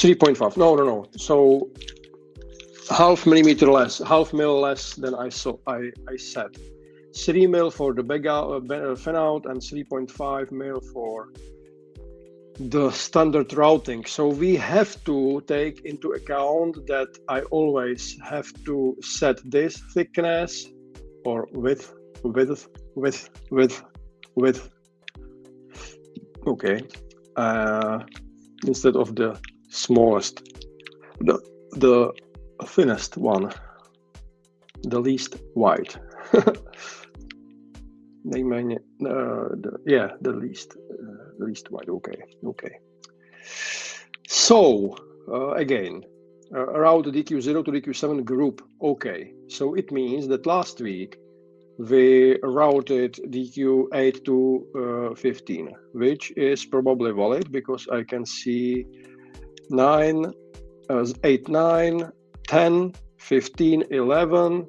3.5. No. So half mil less than I said. 3 mil for the fan out and 3.5 mil for the standard routing. So we have to take into account that I always have to set this thickness or width. Okay. Instead of the smallest, the thinnest one, the least wide. The least wide. Okay. So again, route DQ0 to DQ7 group. Okay, so it means that last week we routed DQ8 to 15, which is probably valid because I can see 8, 9, 10, 15, 11,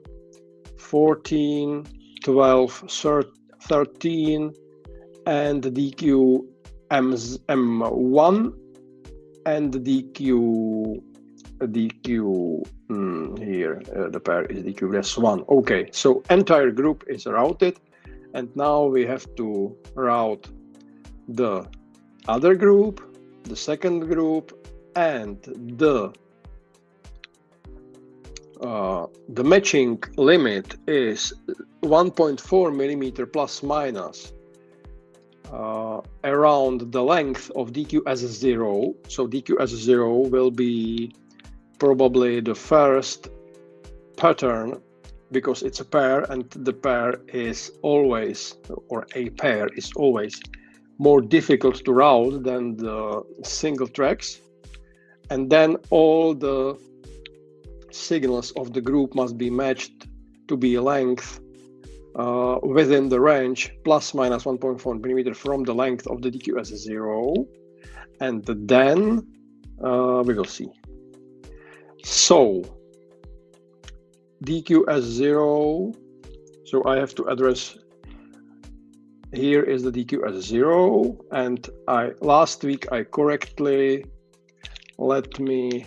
14, 12, 13, and DQ M1 and DQ here the pair is DQ-1. Okay, so entire group is routed, and now we have to route the other group, the second group, and the matching limit is 1.4 millimeter plus minus around the length of DQ-0. So DQ-0 will be probably the first pattern because it's a pair, and the pair is always, or a pair is always more difficult to route than the single tracks. And then all the signals of the group must be matched to be length within the range plus minus 1.4 millimeter from the length of the DQ-0, and then we will see. So DQ-0, so I have to address, here is the DQ-0, and last week I correctly, let me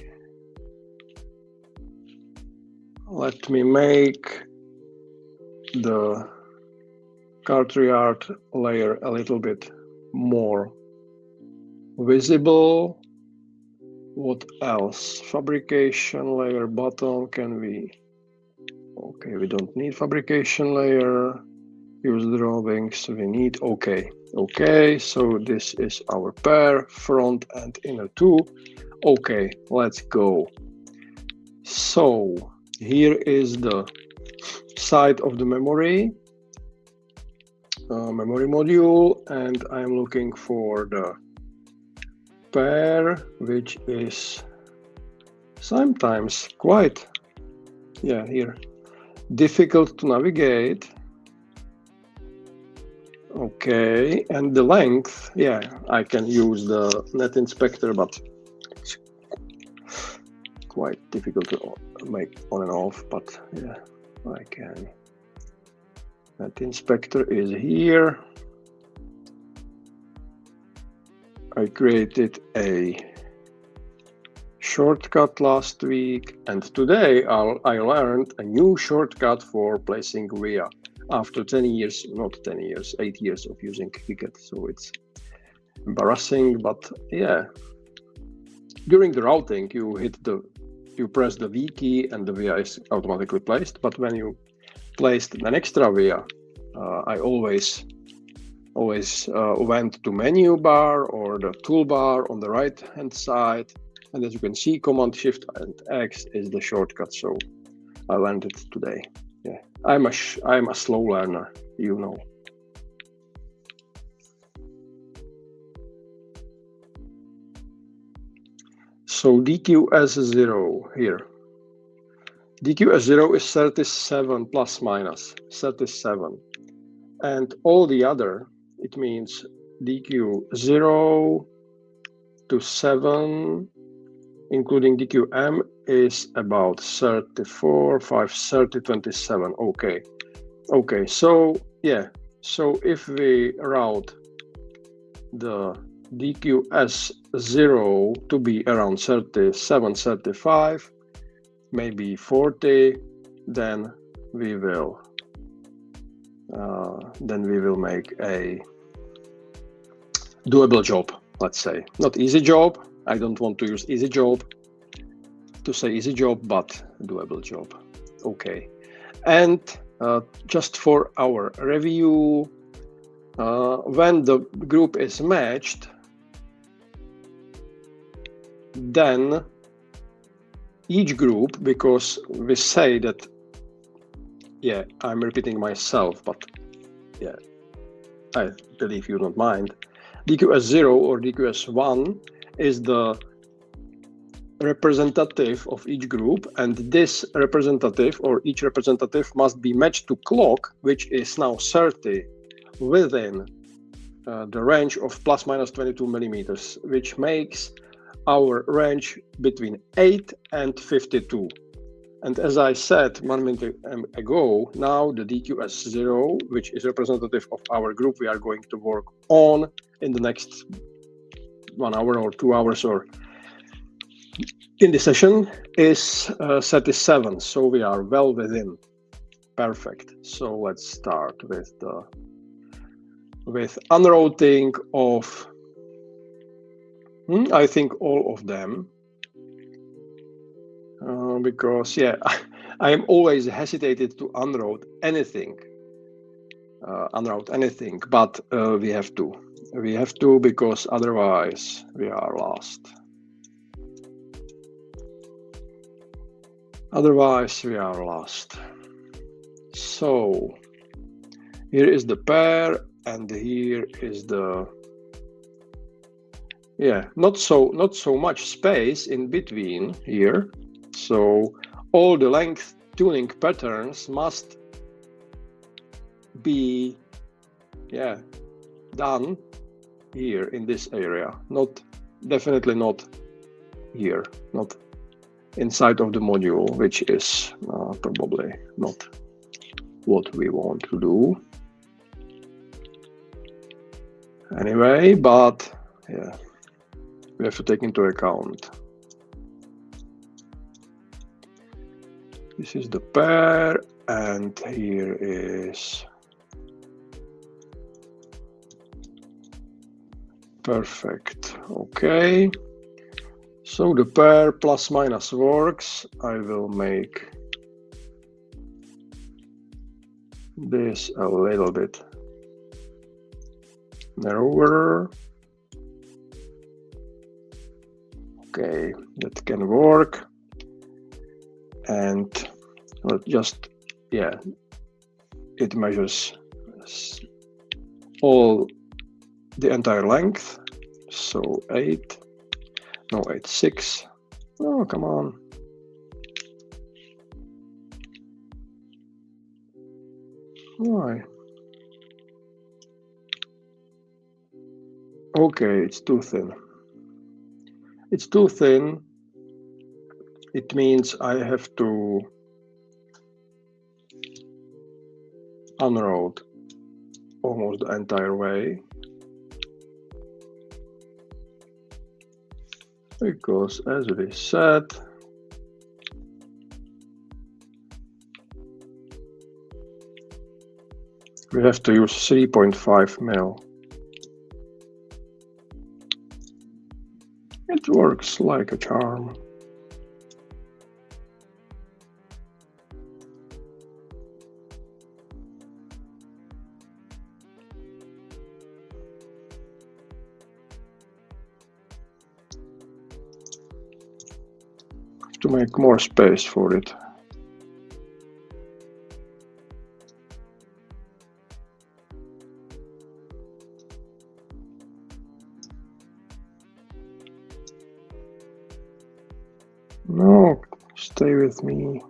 make the cartridge layer a little bit more visible. What else? Fabrication layer button, can we? Okay, we don't need fabrication layer. Use drawings, we need, okay, so this is our pair, front and inner two. Okay, let's go. So here is the side of the memory module, and I'm looking for the pair, which is sometimes quite, here, difficult to navigate. Okay, and the length, I can use the net inspector, but it's quite difficult to make on and off, but I can. Net inspector is here. I created a shortcut last week, and today I learned a new shortcut for placing via after 10 years, not 10 years, 8 years of using KiCad. So it's embarrassing, but during the routing, you press the V key and the via is automatically placed. But when you placed an extra via, I always went to menu bar or the toolbar on the right hand side, and as you can see, Command Shift and X is the shortcut. So I learned it today. I'm a slow learner, you know. So DQ-S0 here. DQ-S0 is 37 plus minus 37, and all the other, it means DQ0 to 7, including DQM, is about 34, 5, 30, 27. Okay, so so if we route the DQS0 to be around 37, 35, maybe 40, then we will make a doable job, let's say. Not easy job. I don't want to use easy job to say easy job, but doable job. Okay. And just for our review, when the group is matched, then each group, because we say that, yeah, I'm repeating myself, but yeah, I believe you don't mind. DQS0 or DQS1 is the representative of each group, and this representative or each representative must be matched to clock, which is now 30 within the range of plus minus 22 millimeters, which makes our range between 8 and 52. And as I said 1 minute ago, now the DQS0, which is representative of our group we are going to work on in the next 1 hour or 2 hours or in the session, is 37. So we are well within. Perfect. So let's start with unrouting of I think all of them, because yeah, I am always hesitated to unroute anything, but we have to because otherwise we are lost. So here is the pair, and here is the, yeah, not so much space in between here. So all the length tuning patterns must be, yeah, done here in this area. Definitely not here, not inside of the module, which is probably not what we want to do. Anyway, but yeah, we have to take into account. This is the pair, and here is perfect. Okay. So the pair plus minus works. I will make this a little bit narrower. Okay, that can work. And just, yeah, it measures all the entire length. So 8, no, 8, 6. Oh, come on. Why? Okay, it's too thin. It's too thin. It means I have to unroute almost the entire way, because as we said, we have to use 3.5 mil. It works like a charm. To make more space for it. No, stay with me.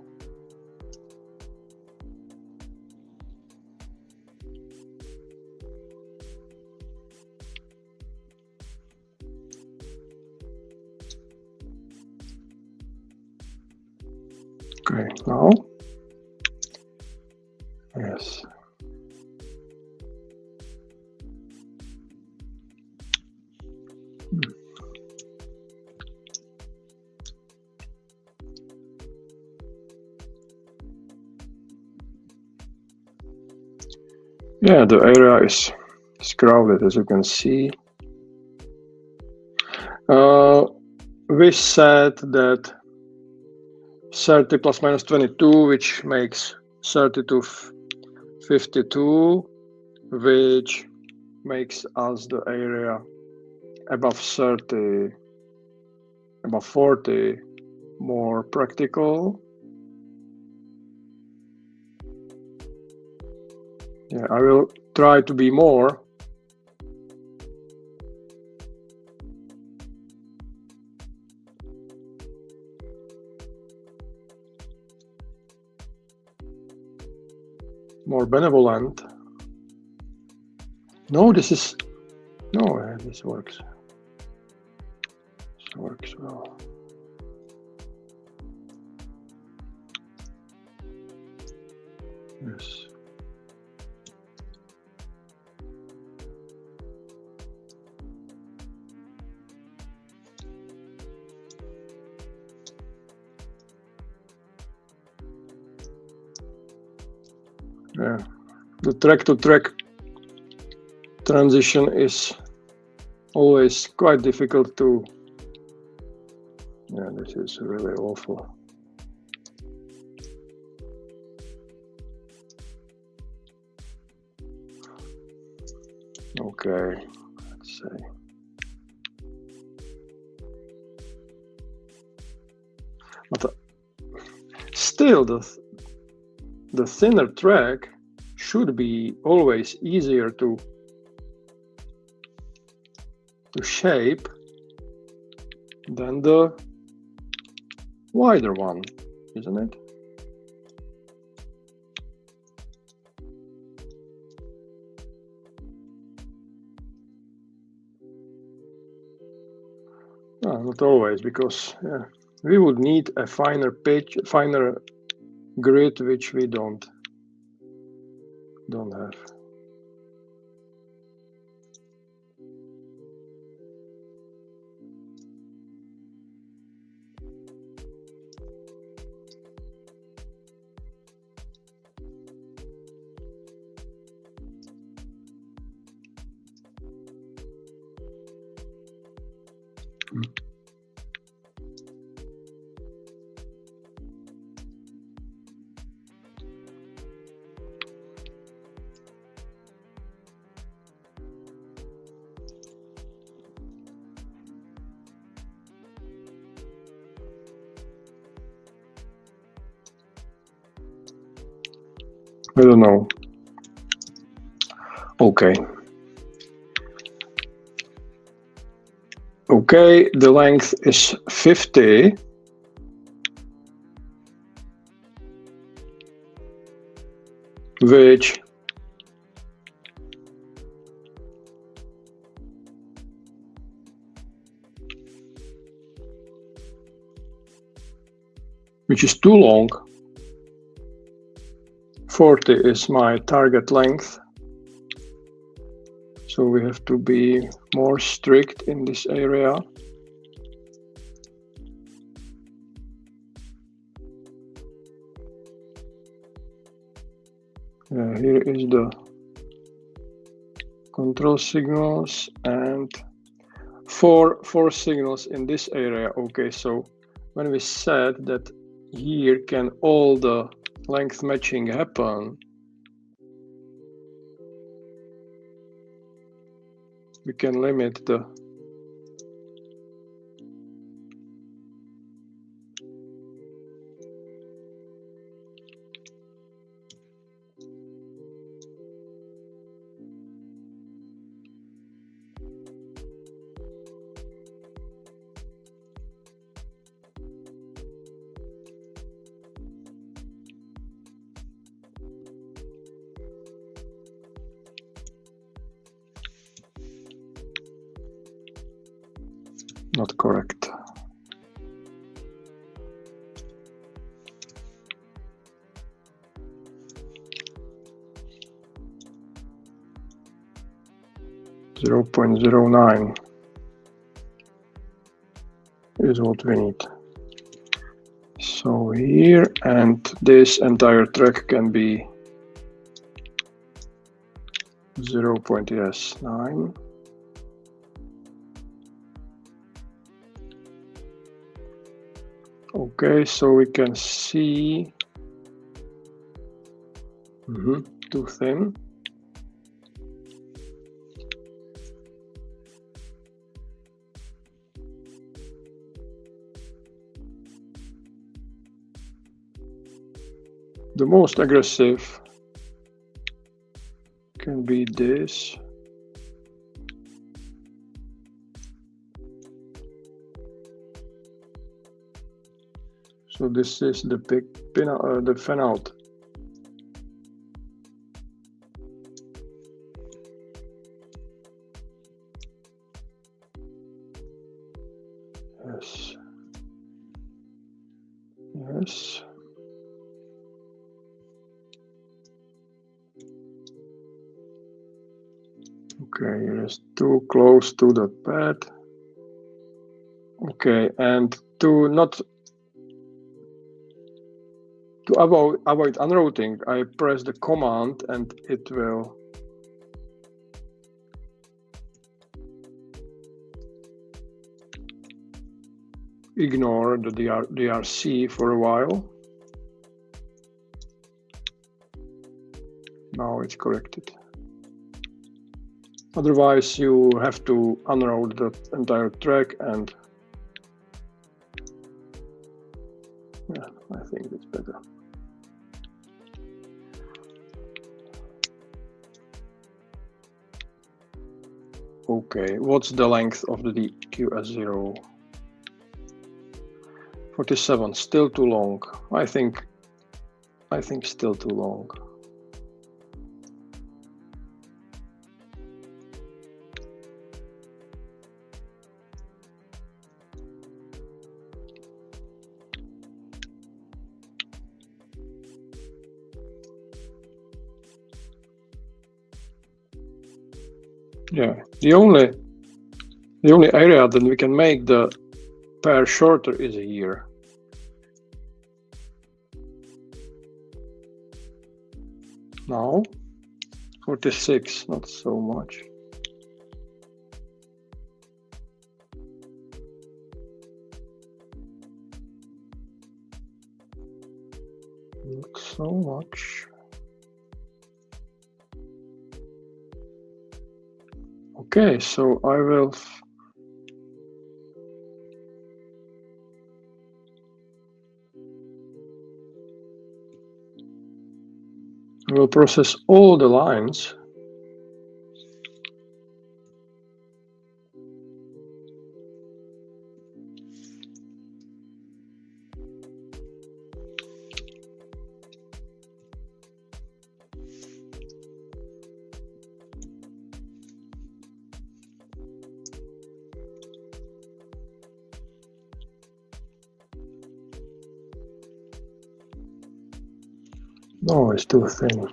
Okay, now, yes. Yeah, the area is crowded, as you can see. We said that 30 plus minus 22, which makes 30 to 52, which makes us the area above 30, above 40 more practical. Yeah, I will try to be more. More benevolent. No, this is, no, this works. This works well. Yes. Yeah, the track-to-track transition is always quite difficult to. Yeah, this is really awful. Okay, let's see. But still, the thinner track should be always easier to shape than the wider one, isn't it? No, not always, because yeah, we would need a finer pitch, finer grid, which we don't have. I don't know. Okay. Okay, the length is 50. Which is too long. 40 is my target length. So we have to be more strict in this area. Here is the control signals and four signals in this area. Okay, so when we said that here can all the length matching happen, we can limit the not correct. .09. is what we need. So here, and this entire track can be 0.9. Okay, so we can see too thin. The most aggressive can be this. So this is the big pin, the fan out. Yes. Yes. Okay, it is too close to the pad. Okay, and to avoid unrouting, I press the command and it will ignore the DRC for a while. Now it's corrected. Otherwise, you have to unroute the entire track, and yeah, I think it's better. Okay, what's the length of the DQS0? 47, still too long. I think still too long. Yeah, the only area that we can make the pair shorter is here. Now, 46, not so much. Not so much. Okay, so I will process all the lines. No, it's too thin.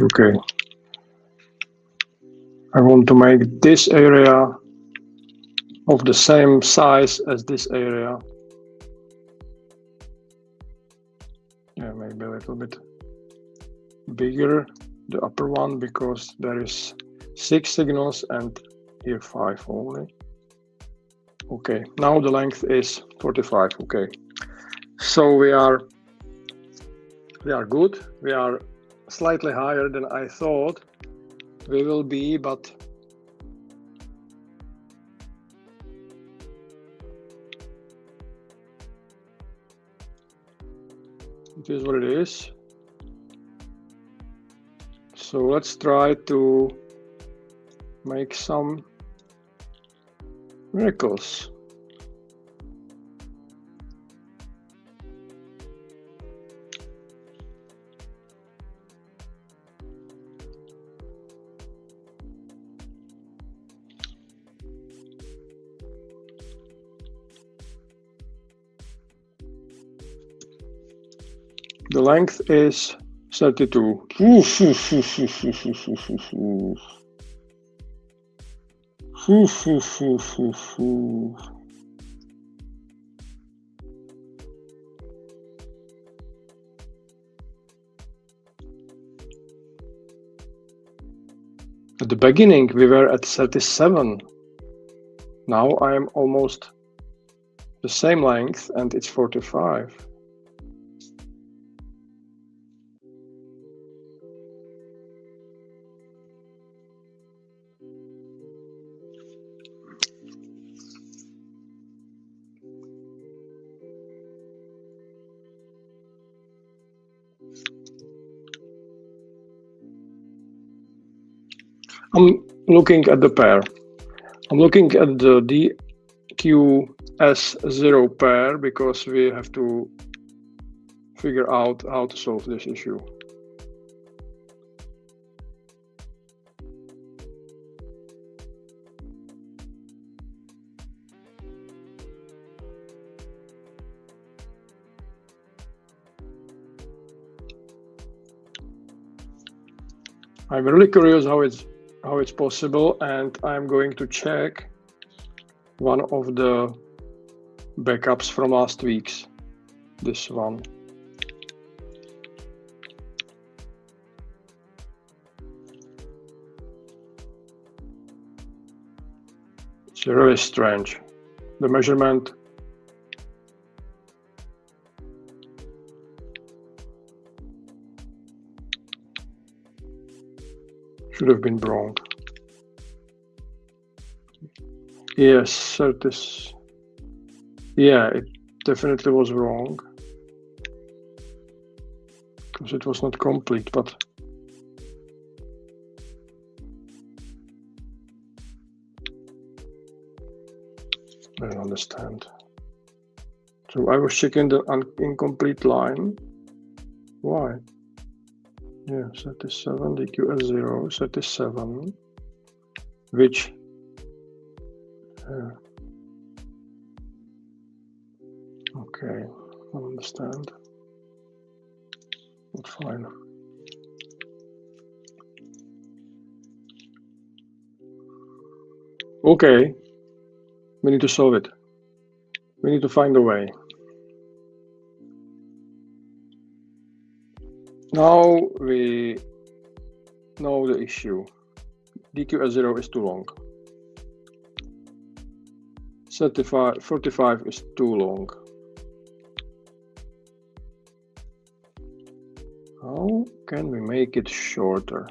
Okay. I want to make this area of the same size as this area. Yeah, maybe a little bit bigger, the upper one, because there is 6 signals and here 5 only. Okay, now the length is 45. Okay, so we are good. We are slightly higher than I thought we will be, but it is what it is. So let's try to make some miracles. The length is 32. At the beginning, we were at 37. Now I am almost the same length and it's 45. I'm looking at the pair. I'm looking at the DQS0 pair because we have to figure out how to solve this issue. I'm really curious how it's possible, and I'm going to check one of the backups from last week's, this one. It's really strange. The measurement should have been wrong. Yes, yeah, it definitely was wrong because it was not complete, but I don't understand. So I was checking the incomplete line. Why? Yeah, 37, DQS0, 37, which okay, I understand. That's fine. Okay, we need to solve it. We need to find a way. Now we know the issue. DQS0 is too long. 45 is too long. How can we make it shorter?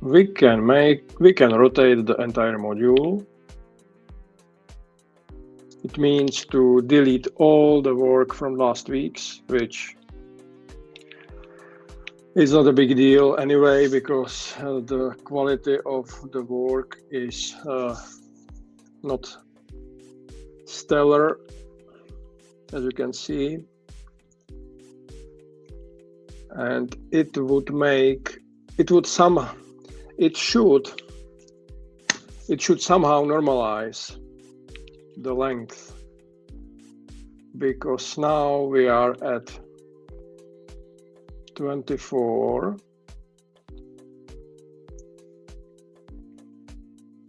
We can rotate the entire module. It means to delete all the work from last week's, which is not a big deal anyway, because the quality of the work is not stellar, as you can see. and it would somehow normalize the length, because now we are at 24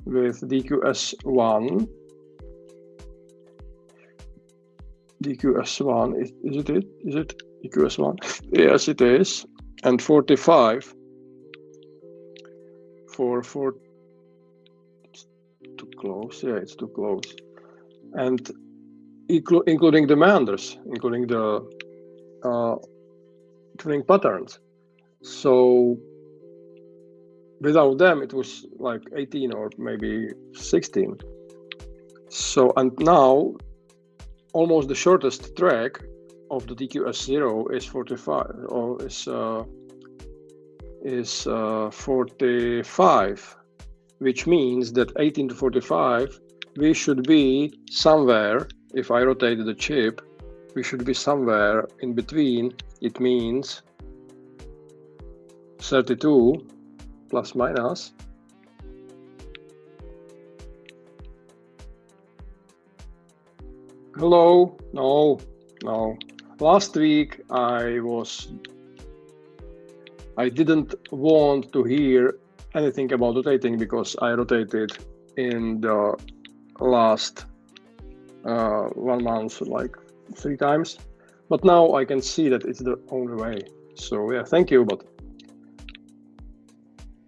with DQS1. DQS1, is it DQS1? Yes, it is. And 45 for it's too close. Yeah, it's too close. And including the meanders, including the tuning patterns. So without them, it was like 18 or maybe 16. So, and now almost the shortest track of the DQS0 is 45, or is 45, which means that 18 to 45, we should be somewhere. If I rotate the chip, we should be somewhere in between. It means 32 plus minus. Hello? No. Last week I didn't want to hear anything about rotating because I rotated in the last 1 month like 3 times, but now I can see that it's the only way. So yeah, thank you, but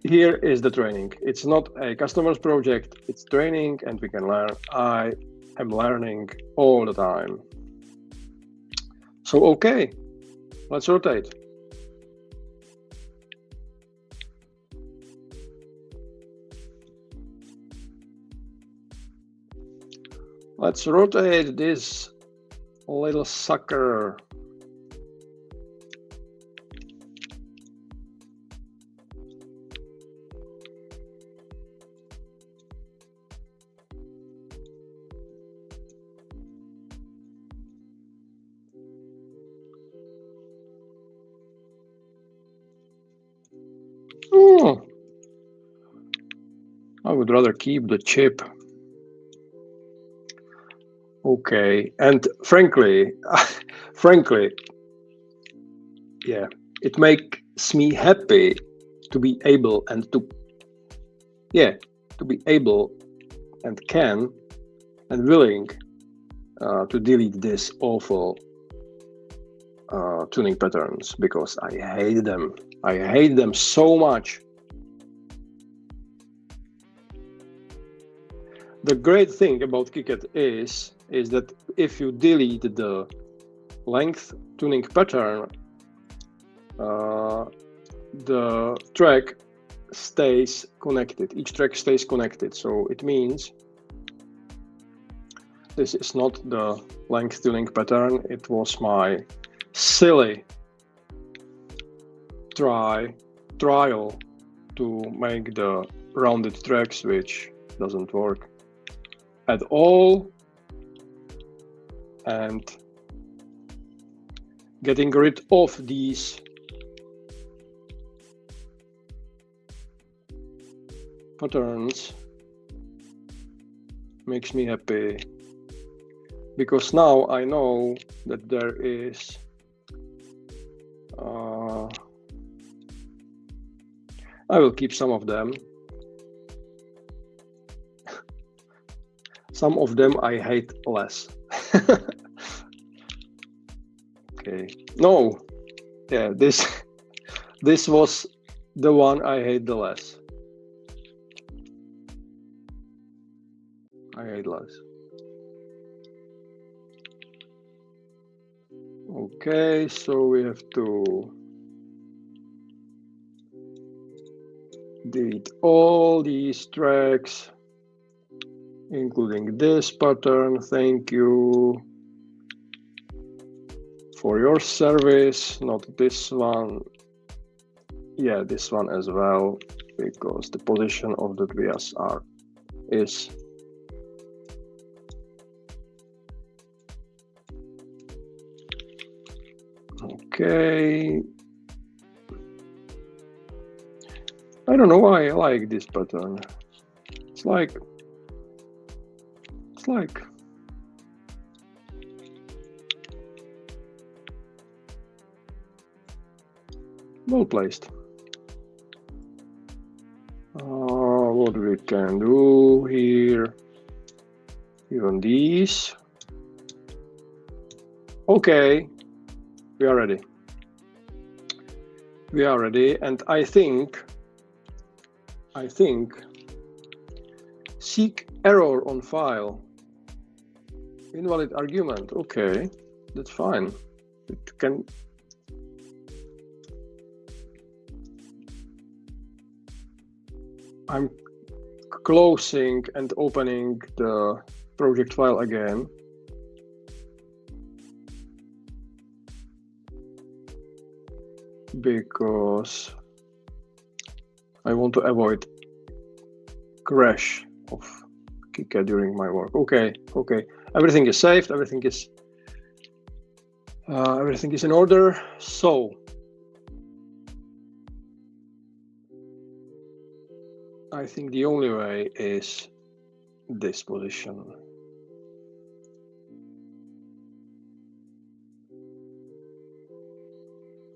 here is the training. It's not a customer's project, it's training, and we can learn. I am learning all the time. So okay, let's rotate. Let's rotate this little sucker. Oh, I would rather keep the chip. Okay, and frankly, yeah, it makes me happy to be able and to be able and can and willing to delete this awful tuning patterns, because I hate them. I hate them so much. The great thing about KiCad is that if you delete the length tuning pattern, the track stays connected. Each track stays connected. So it means this is not the length tuning pattern. It was my silly trial to make the rounded tracks, which doesn't work at all. And getting rid of these patterns makes me happy, because now I know that there is I will keep some of them. Some of them I hate less. Okay. No. Yeah, this was the one I hate the less. I hate less. Okay, so we have to delete all these tracks, including this pattern. Thank you for your service. Not this one. Yeah, this one as well, because the position of the VSR is okay. I don't know why I like this pattern. It's like well placed. What we can do here, even these. Okay, we are ready. We are ready, and I think seek error on file. Invalid argument. Okay, that's fine. It can. I'm closing and opening the project file again. Because I want to avoid crash of KiCad during my work. Okay, everything is saved, everything is in order. So I think the only way is this position.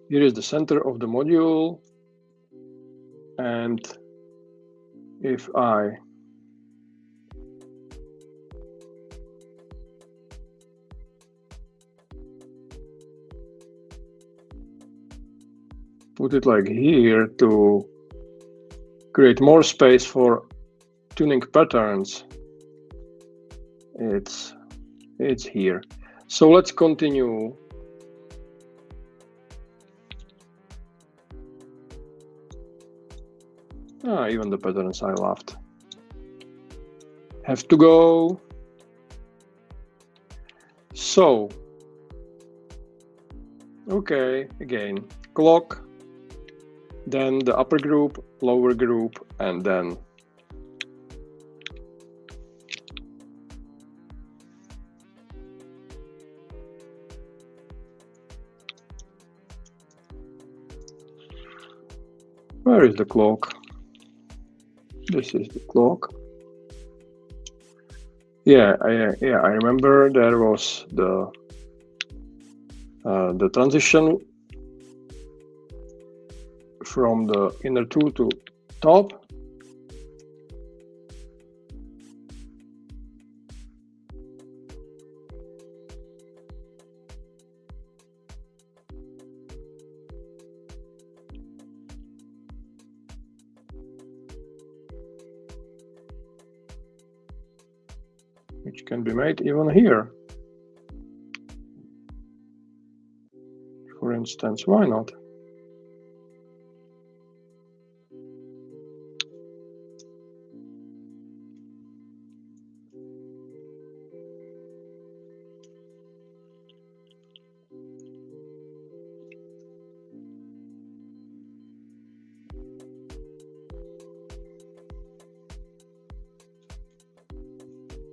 Here is the center of the module, and if I put it like here to create more space for tuning patterns, it's here. So let's continue. Even the patterns I loved have to go. So, okay, again, clock, then the upper group, lower group, and then where is the clock? This is the clock. Yeah, I remember there was the transition from the inner two to top. Which can be made even here. For instance, why not?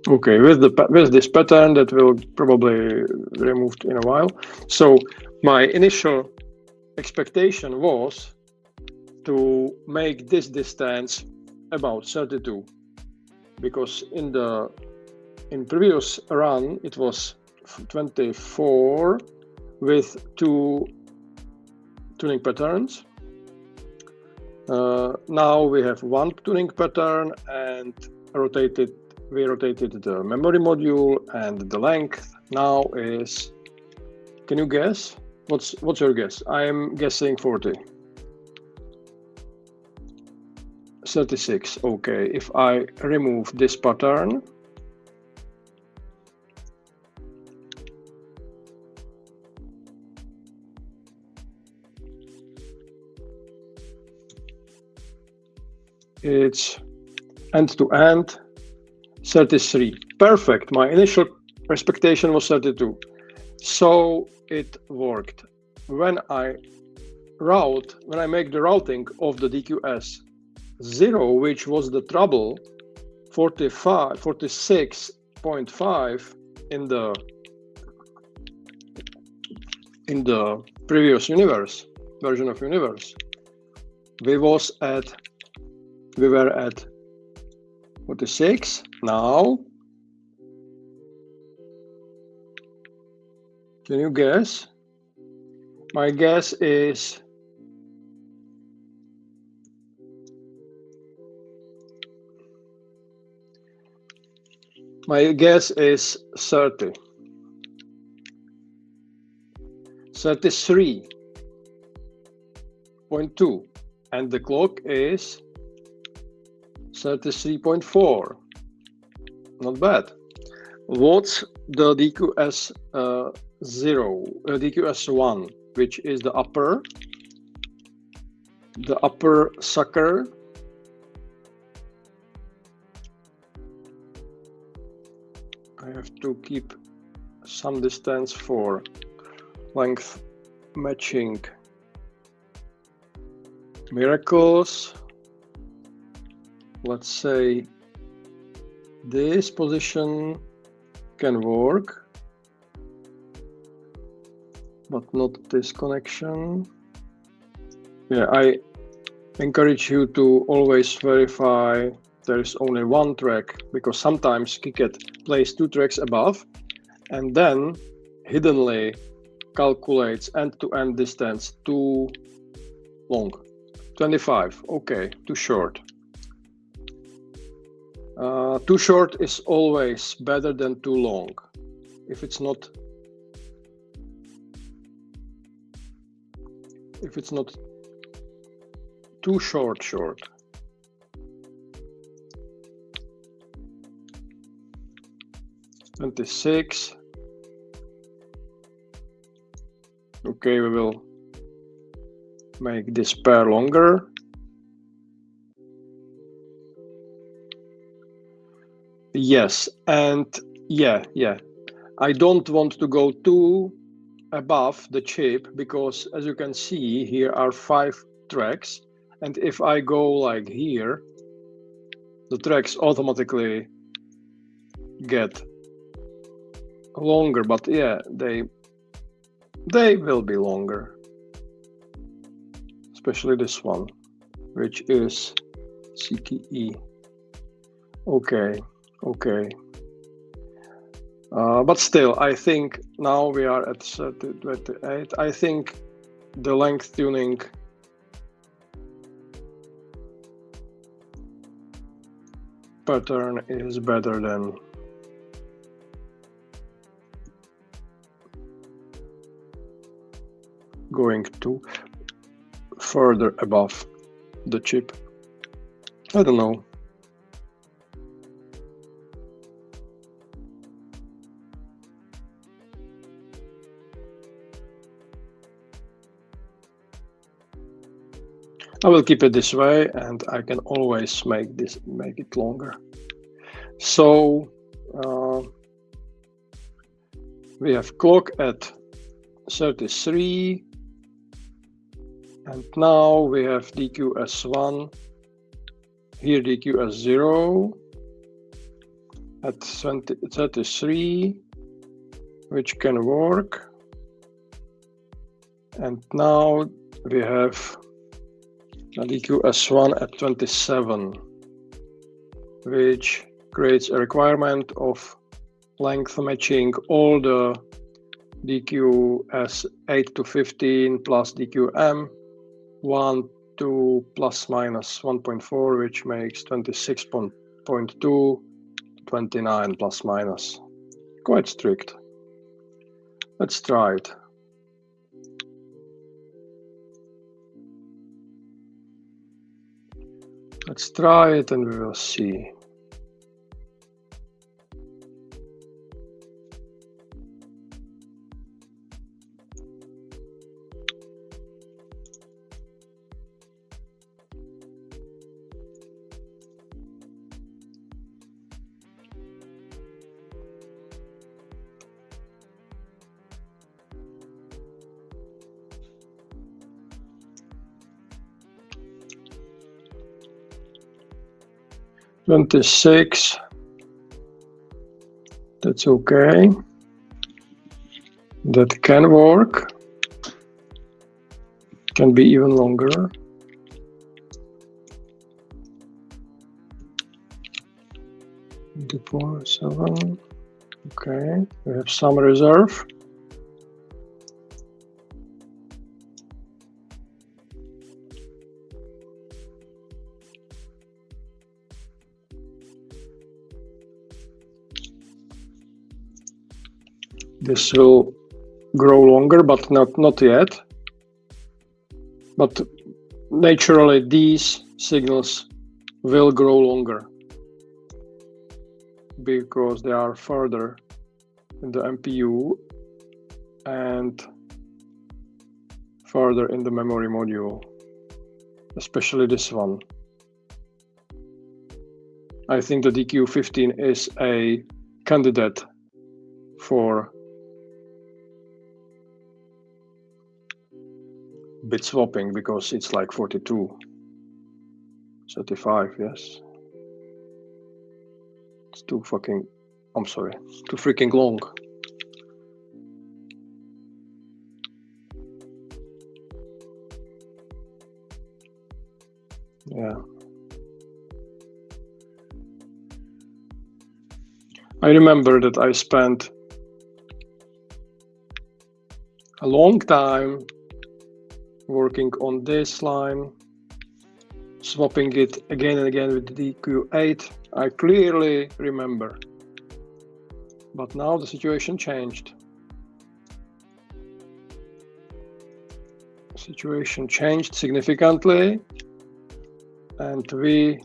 Okay, with this pattern that will probably be removed in a while. So my initial expectation was to make this distance about 32, because in previous run it was 24 with 2 tuning patterns. Now we have 1 tuning pattern, and we rotated the memory module, and the length now is, can you guess? What's your guess? I'm guessing 40. 36, okay. If I remove this pattern, it's end-to-end 33. Perfect. My initial expectation was 32. So it worked. When I make the routing of the DQS 0, which was the trouble, 46.5 in the previous version of universe, we was at we were at 46. Now, can you guess? My guess is 30. 33.2, and the clock is 33.4. Not bad. What's the DQS DQS1, which is the upper sucker? I have to keep some distance for length matching miracles. Let's say this position can work, but not this connection. Yeah, I encourage you to always verify there is only one track, because sometimes KiCad plays 2 tracks above and then hiddenly calculates end-to-end distance too long. 25, okay, too short. Too short is always better than too long. If it's not too short. 26. Okay, we will make this pair longer. Yes, and yeah. I don't want to go too above the chip, because as you can see, here are 5 tracks, and if I go like here, the tracks automatically get longer, but yeah, they will be longer, especially this one, which is CTE. Okay. But still, I think now we are at 28. I think the length tuning pattern is better than going too further above the chip. I don't know. I will keep it this way, and I can always make it longer. So we have clock at 33, and now we have DQS1, here DQS0 at 33, which can work, and now we have a DQS1 at 27, which creates a requirement of length matching all the DQS 8 to 15 plus DQM 1 to plus minus 1.4, which makes 26.2, 29 plus minus. Quite strict. Let's try it. Let's try it and we will see. $26, that's okay. That can work. Can be even longer. 24/7. Okay, we have some reserve. This will grow longer, but not yet. But naturally, these signals will grow longer because they are further in the MPU and further in the memory module, especially this one. I think the DQ15 is a candidate for bit swapping because it's like 42, 35, yes. It's too fucking, I'm sorry, too freaking long. Yeah. I remember that I spent a long time working on this line, swapping it again and again with the DQ8. I clearly remember. But now the situation changed. The situation changed significantly, and we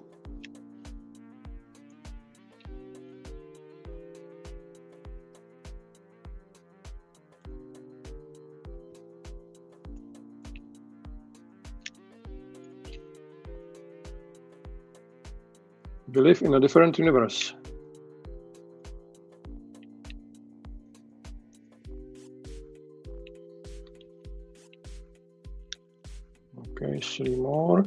live in a different universe. Okay, 3 more.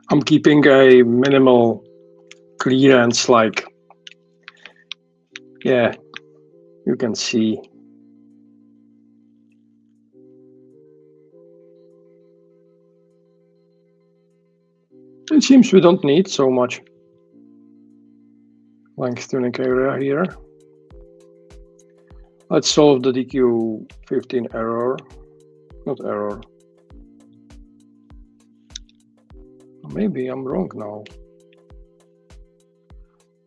I'm keeping a minimal clearance, like, yeah, you can see. It seems we don't need so much length tuning area here. Let's solve the DQ15 error, not error. Maybe I'm wrong now.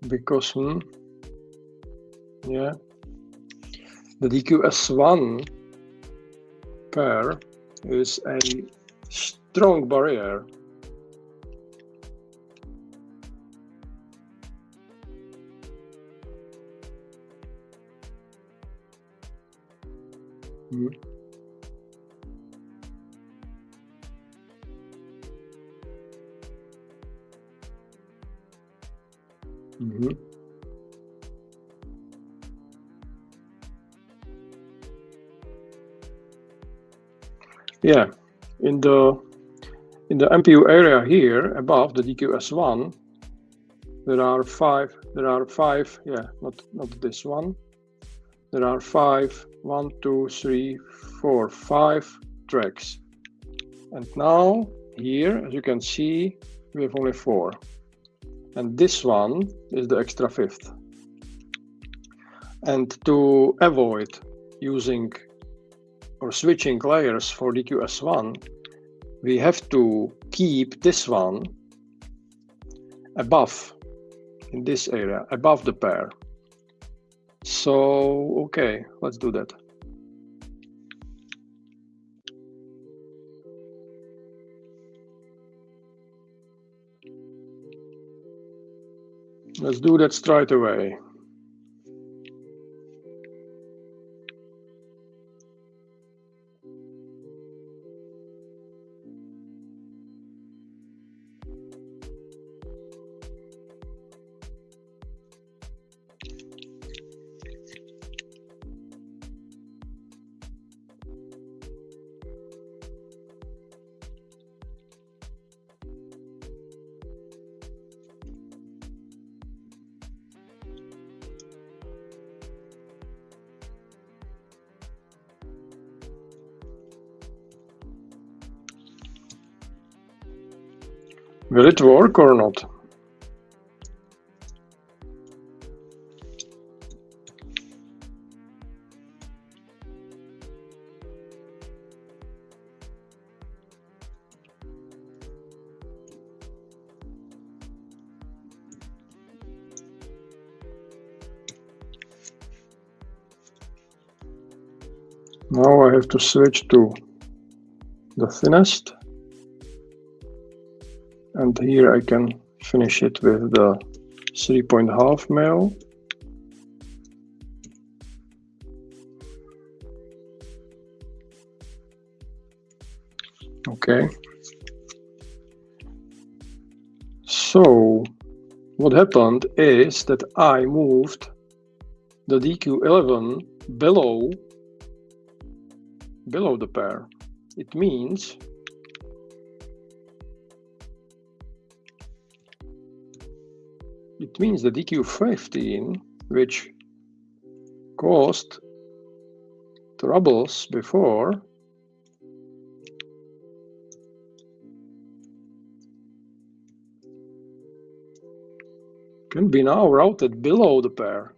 Because, yeah, the DQS1 pair is a strong barrier. Yeah, in the MPU area here above the DQS1, there are five, yeah, not this one. There are 5, 1, 2, 3, 4, 5 tracks. And now here, as you can see, we have only 4. And this one is the extra 5th. And to avoid using or switching layers for DQS1, we have to keep this one above, in this area, above the pair. So, okay, let's do that. Let's do that straight away. Will it work or not? Now I have to switch to the thinnest, and here I can finish it with the 3.5 mil. Okay. So what happened is that I moved the DQ11 below the pair. It means the DQ15, which caused troubles before, can be now routed below the pair.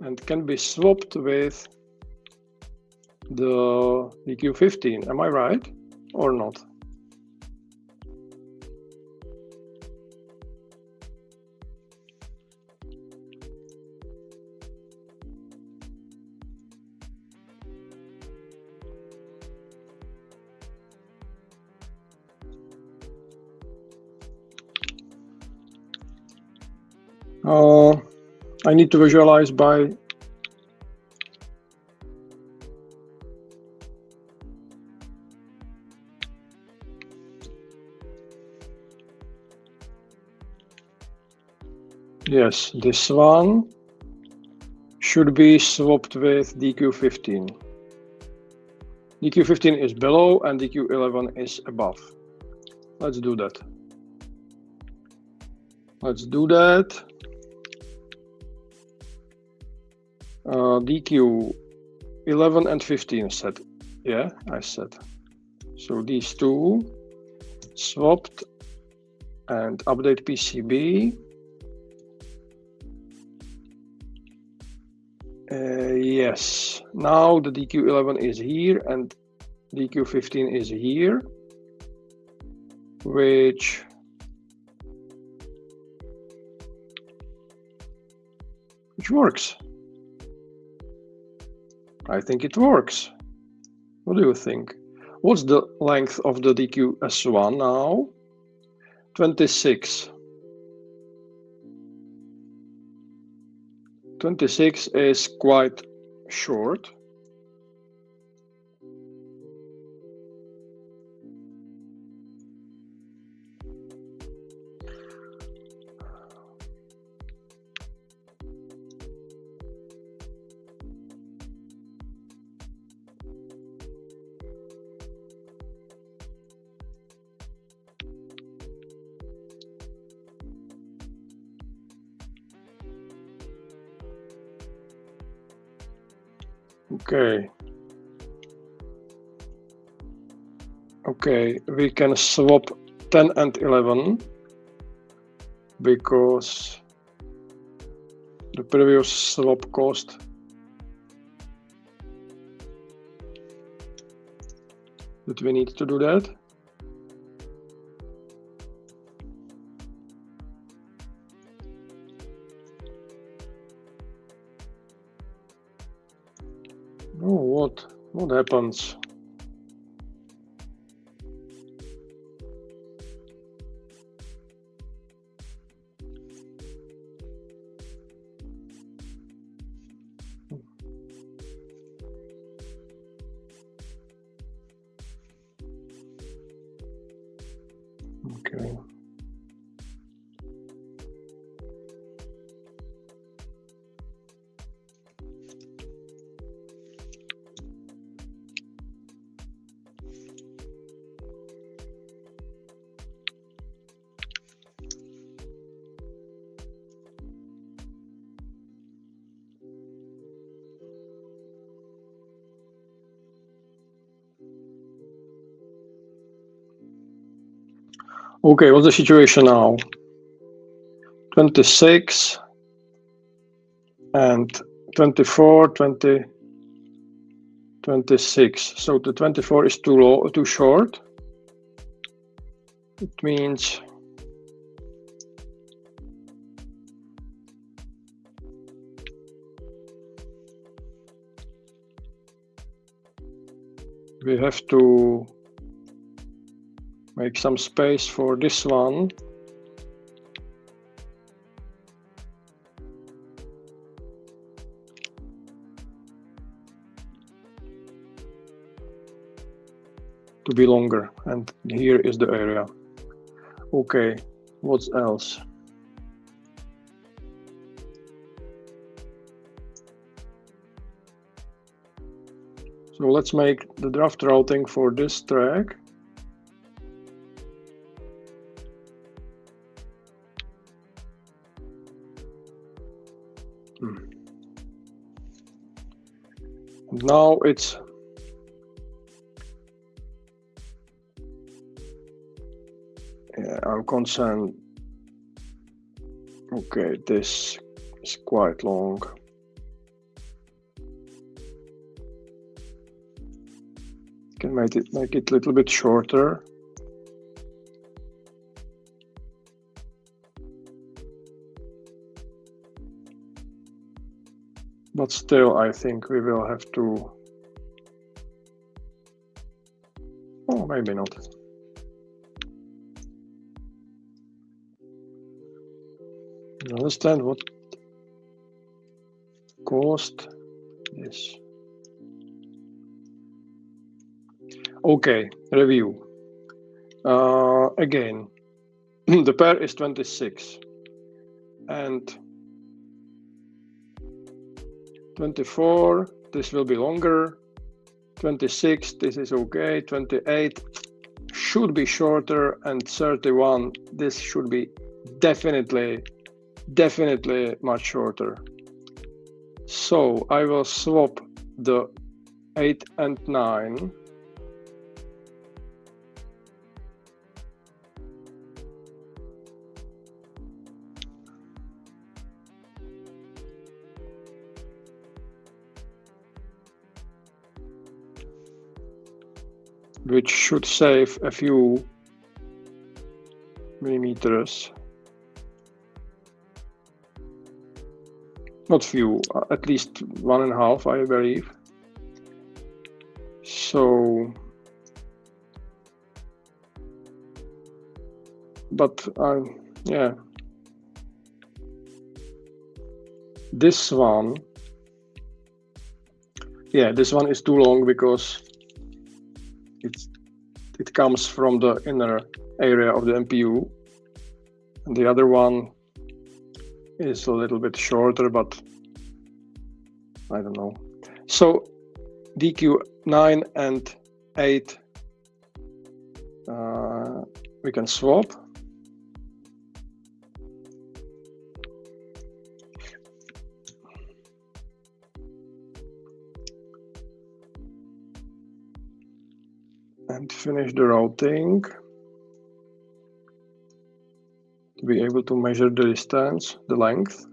And can be swapped with the DQ15. Am I right or not? I need to visualize by yes, this one should be swapped with DQ15. DQ15 is below and DQ11 is above. Let's do that. Let's do that. DQ11 and 15 set. Yeah, I said. So these two swapped and update PCB. Yes, now the DQ11 is here and DQ15 is here, which works. I think it works. What do you think? What's the length of the DQS1 now? 26. 26 is quite short. Okay, we can swap 10 and 11 because the previous swap cost that we need to do that. Oh, what happens? Okay. Okay, what's the situation now? 26 and 24, 20, 26. So the 24 is too low, too short. It means we have to make some space for this one. To be longer, and here is the area. Okay, what else? So let's make the draft routing for this track. Now it's I'm concerned. Okay, this is quite long. Can make it a little bit shorter. But still, I think we will have to. Oh, maybe not. You understand what caused this? Okay, review. Again, the pair is 26 and 24, this will be longer. 26, this is okay. 28 should be shorter, and 31, this should be definitely much shorter. So I will swap the 8 and 9. Which should save a few millimeters. Not few, at least 1.5, I believe. So, but yeah, this one, yeah, this one is too long because it comes from the inner area of the MPU, and the other one is a little bit shorter, but I don't know. So DQ 9 and 8 we can swap. And finish the routing to be able to measure the distance, the length.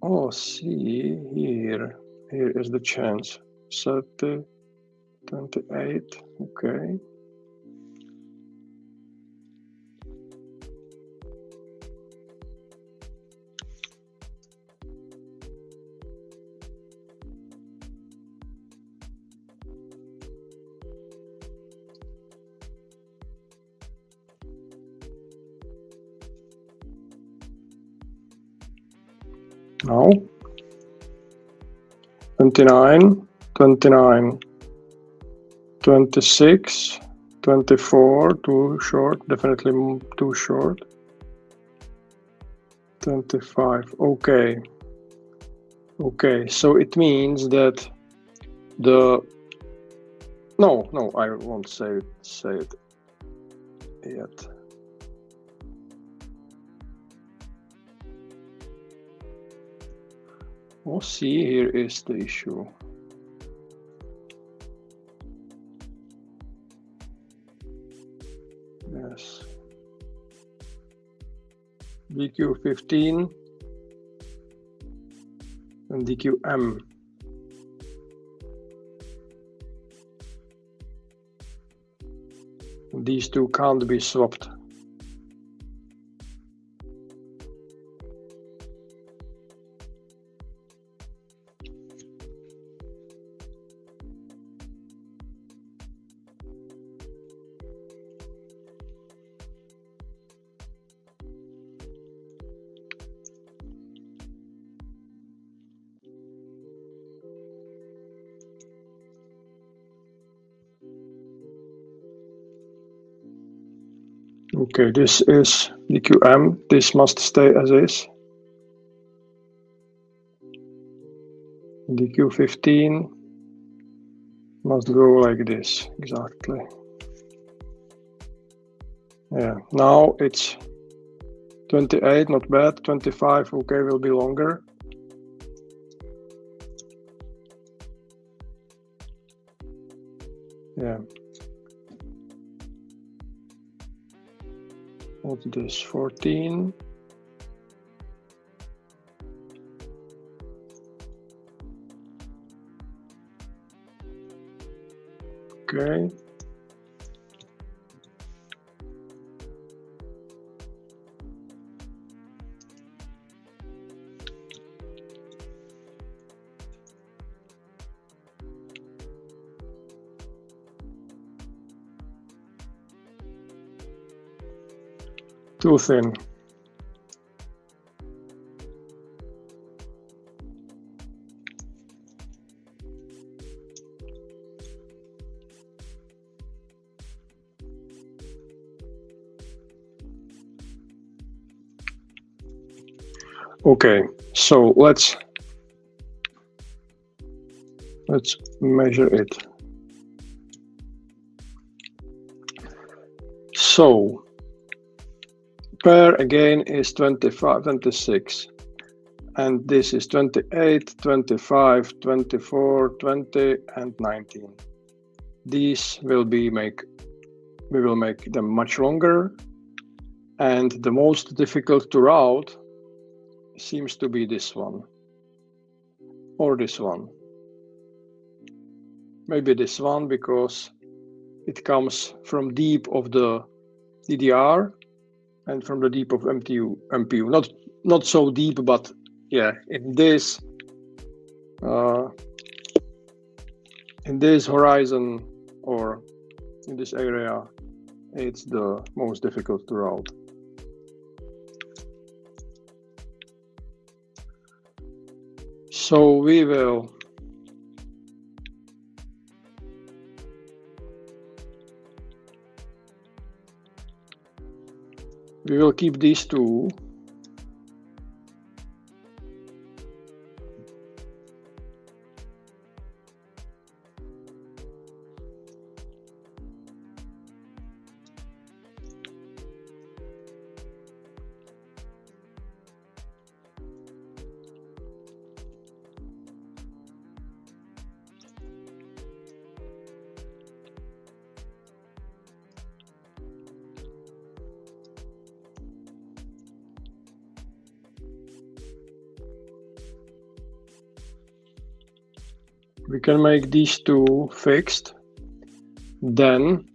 Oh, see here is the chance. 30, 28, okay. Now 29, 29, 26, 24, too short, definitely too short. 25, okay. Okay, so it means that the no, I won't say it yet. Oh, see, here is the issue. Yes. DQ15 and DQM. These two can't be swapped. Okay, this is DQM. This must stay as is. DQ15 must go like this, exactly. Yeah, now it's 28, not bad. 25, okay, will be longer. Yeah. What's this? 14. Okay. Too thin. Okay, so let's measure it. So pair again is 25, 26, and this is 28, 25, 24, 20, and 19. These will be we will make them much longer, and the most difficult to route seems to be this one or this one. Maybe this one because it comes from deep of the DDR and from the deep of MPU. Not so deep, but yeah, in this horizon or in this area, it's the most difficult to route. So we will keep these two. We can make these two fixed, then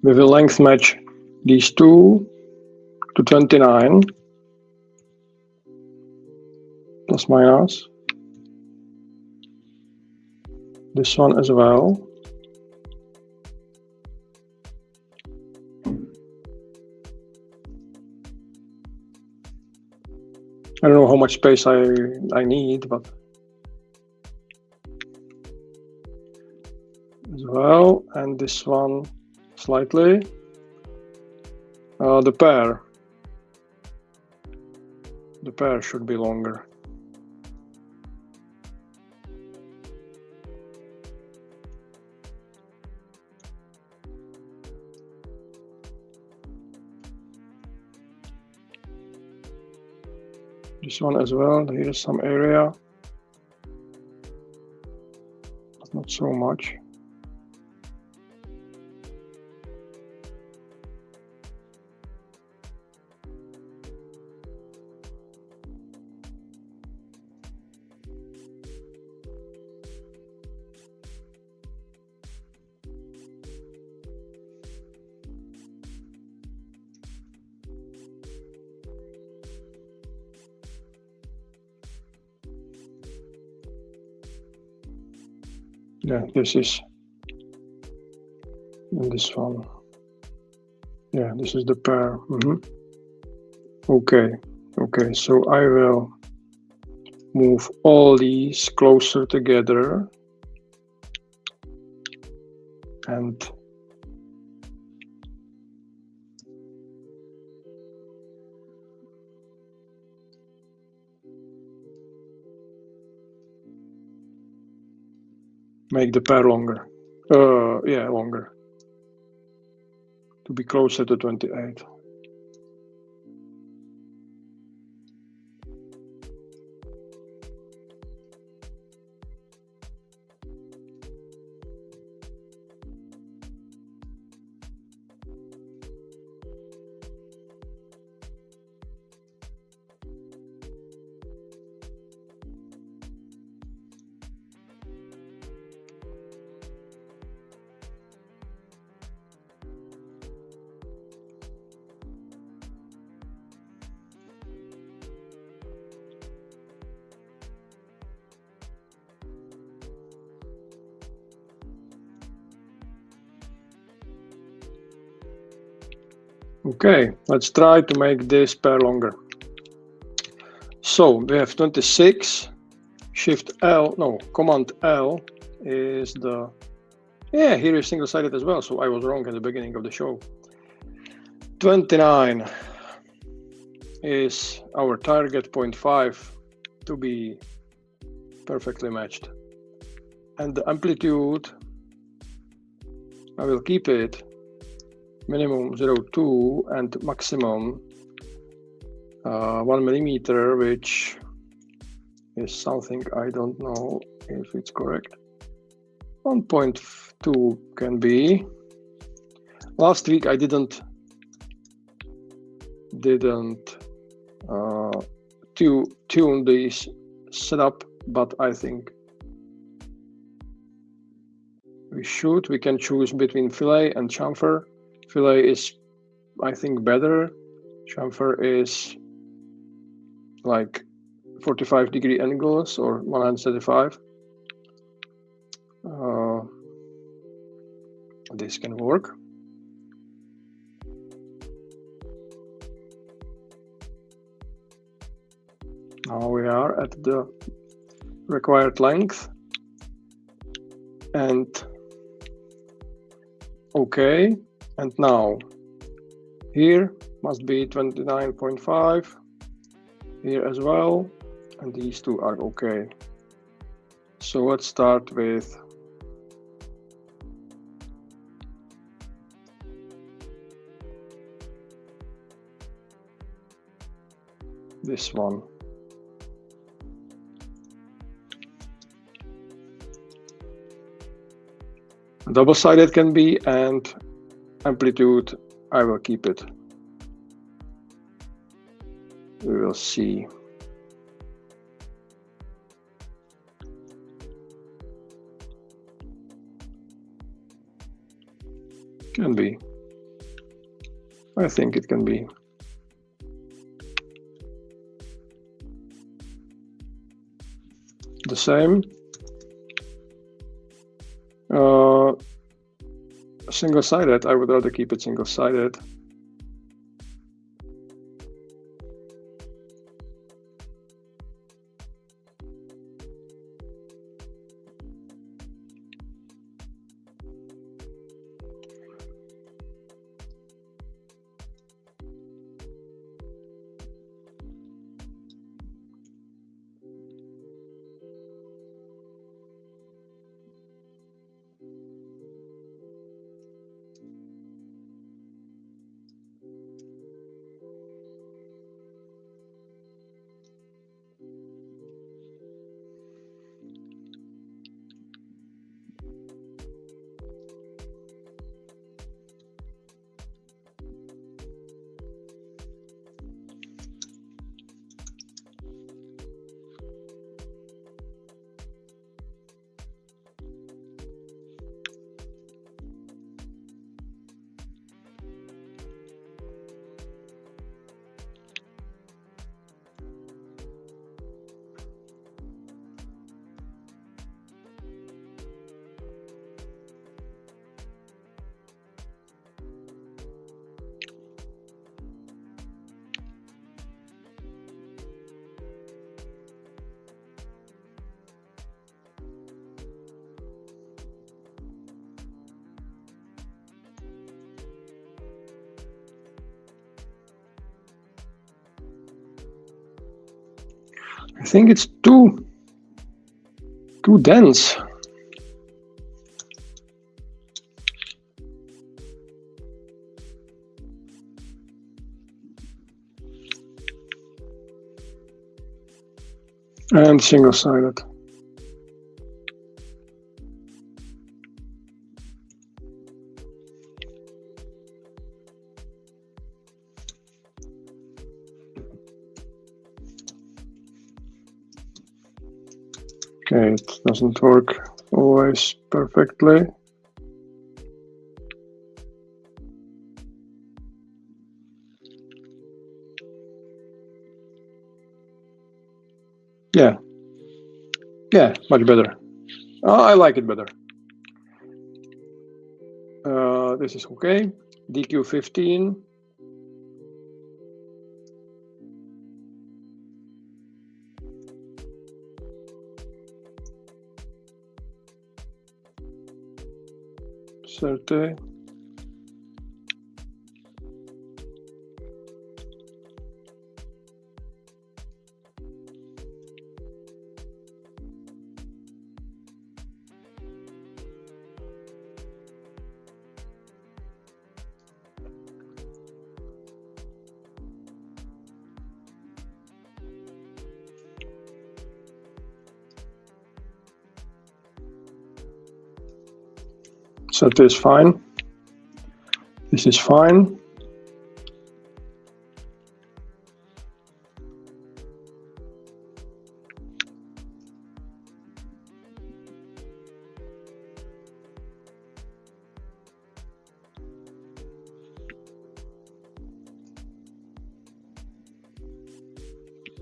we will length match these two to 29 plus minus. This one as well. I don't know how much space I need, but well, and this one slightly. The pair should be longer. This one as well, here is some area, but not so much. Yeah, this is, and this one. Yeah, this is the pair. Okay, so I will move all these closer together and make the pair longer. Yeah, longer. To be closer to 28. Okay, let's try to make this pair longer. So we have 26, Shift L, no, Command L is the, yeah, here is single-sided as well, so I was wrong at the beginning of the show. 29 is our target, 0.5 to be perfectly matched. And the amplitude, I will keep it minimum 0.2 and maximum 1 millimeter, which is something I don't know if it's correct. 1.2 can be. Last week I didn't tune this setup, but I think we can choose between fillet and chamfer. Fillet is, I think, better. Chamfer is like 45-degree angles or 175. This can work. Now we are at the required length. And okay, and now here must be 29.5, here as well, and these two are okay. So let's start with this one. Double-sided can be, and amplitude, I will keep it. We will see. Can be. I think it can be. The same. Single-sided, I would rather keep it single-sided. I think it's too dense. And single-sided. Okay, it doesn't work always perfectly. Yeah, much better. I like it better. This is okay. DQ 15. Certe. Certe is fine. This is fine.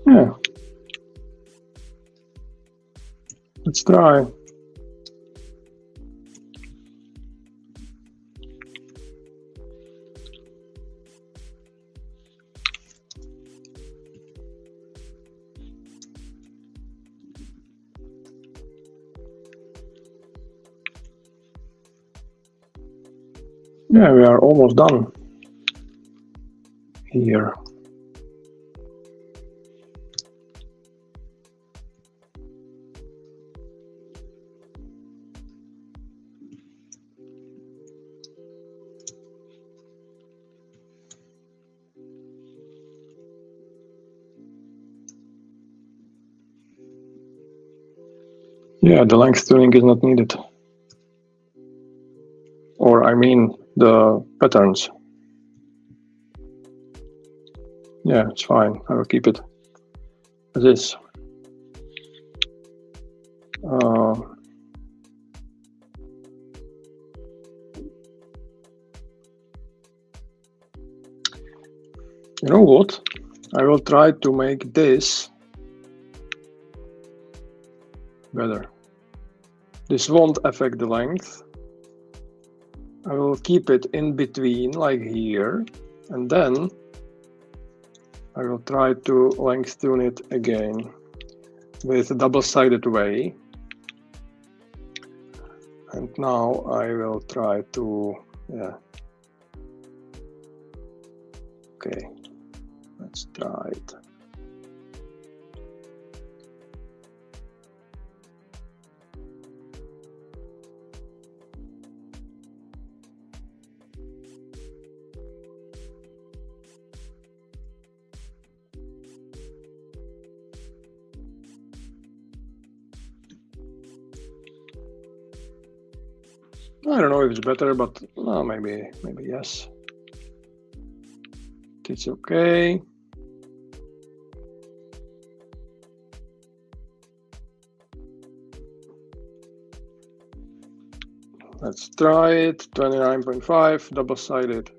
Yeah. Let's try. Yeah, we are almost done here. Yeah, the length tuning is not needed. Or I mean the patterns. Yeah, it's fine. I will keep it as is. You know what? I will try to make this better. This won't affect the length. I will keep it in between, like here, and then I will try to length tune it again with a double-sided way. And now I will try to, yeah. Okay, let's try it. I don't know if it's better, but maybe yes. It's okay. Let's try it. 29.5 double-sided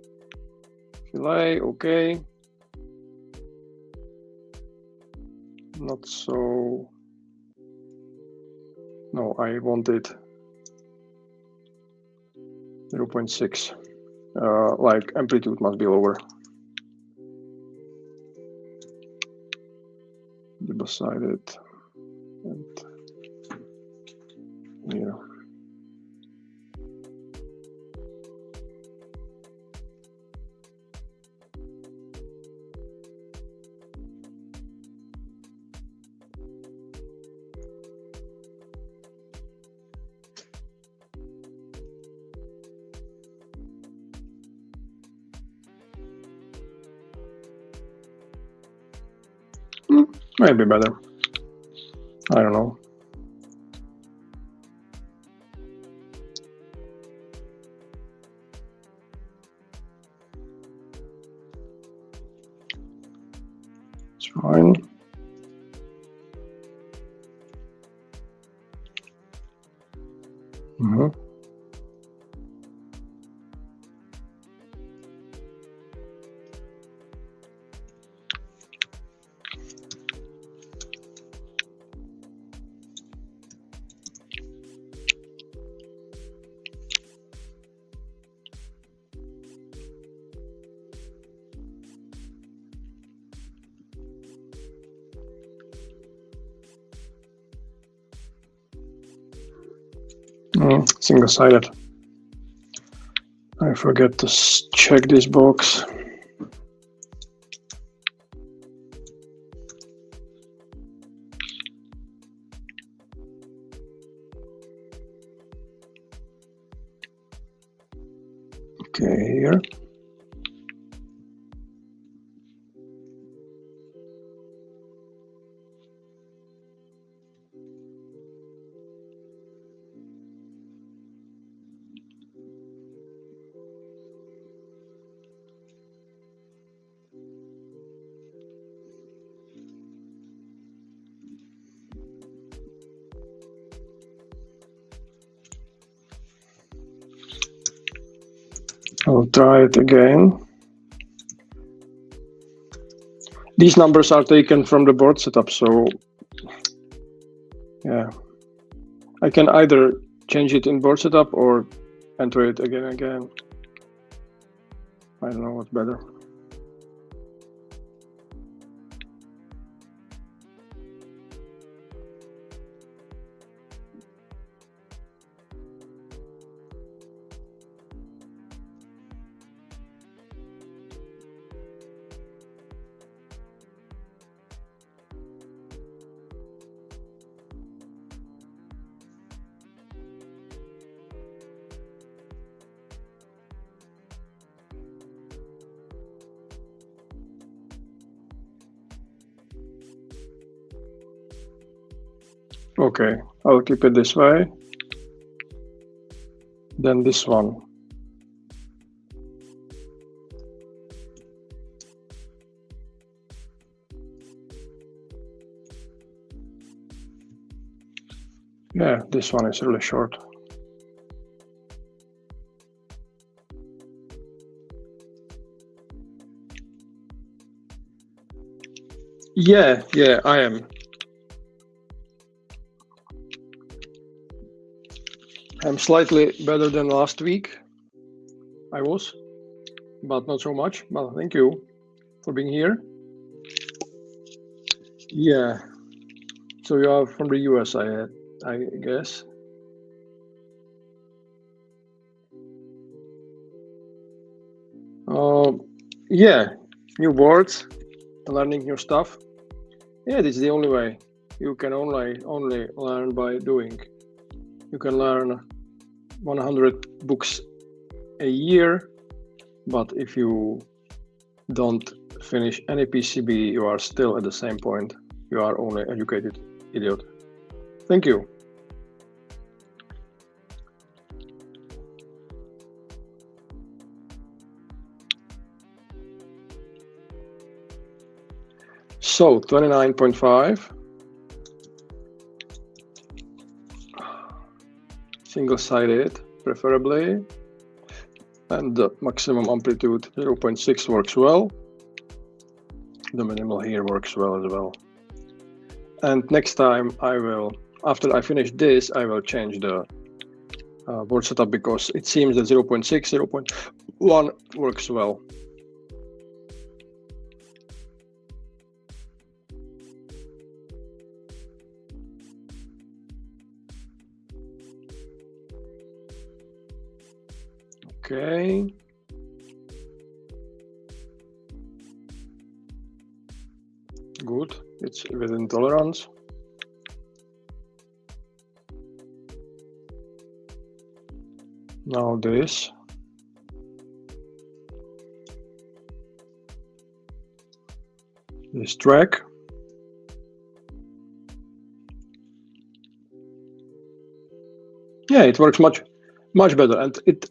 fillet. Okay. Not so. No, I wanted 0.6. Like amplitude must be lower. Double-sided and here. Maybe better. I don't know. It's fine. Single-sided. I forget to check this box. Okay, here. I'll try it again. These numbers are taken from the board setup, so yeah. I can either change it in board setup or enter it again. I don't know what's better. Okay, I'll keep it this way. Then this one. Yeah, this one is really short. Yeah, I am. I'm slightly better than last week. I was, but not so much. Well, thank you for being here. Yeah. So you are from the US, I guess. Yeah, new boards, learning new stuff. Yeah, this is the only way. You can only learn by doing. You can learn 100 books a year, but if you don't finish any PCB, you are still at the same point. You are only educated idiot. Thank you. So 29.5. Single-sided, preferably. And the maximum amplitude 0.6 works well. The minimal here works well as well. And next time I will, after I finish this, I will change the board setup because it seems that 0.6, 0.1 works well. Okay. Good, it's within tolerance. Now this. This track. Yeah, it works much better, and it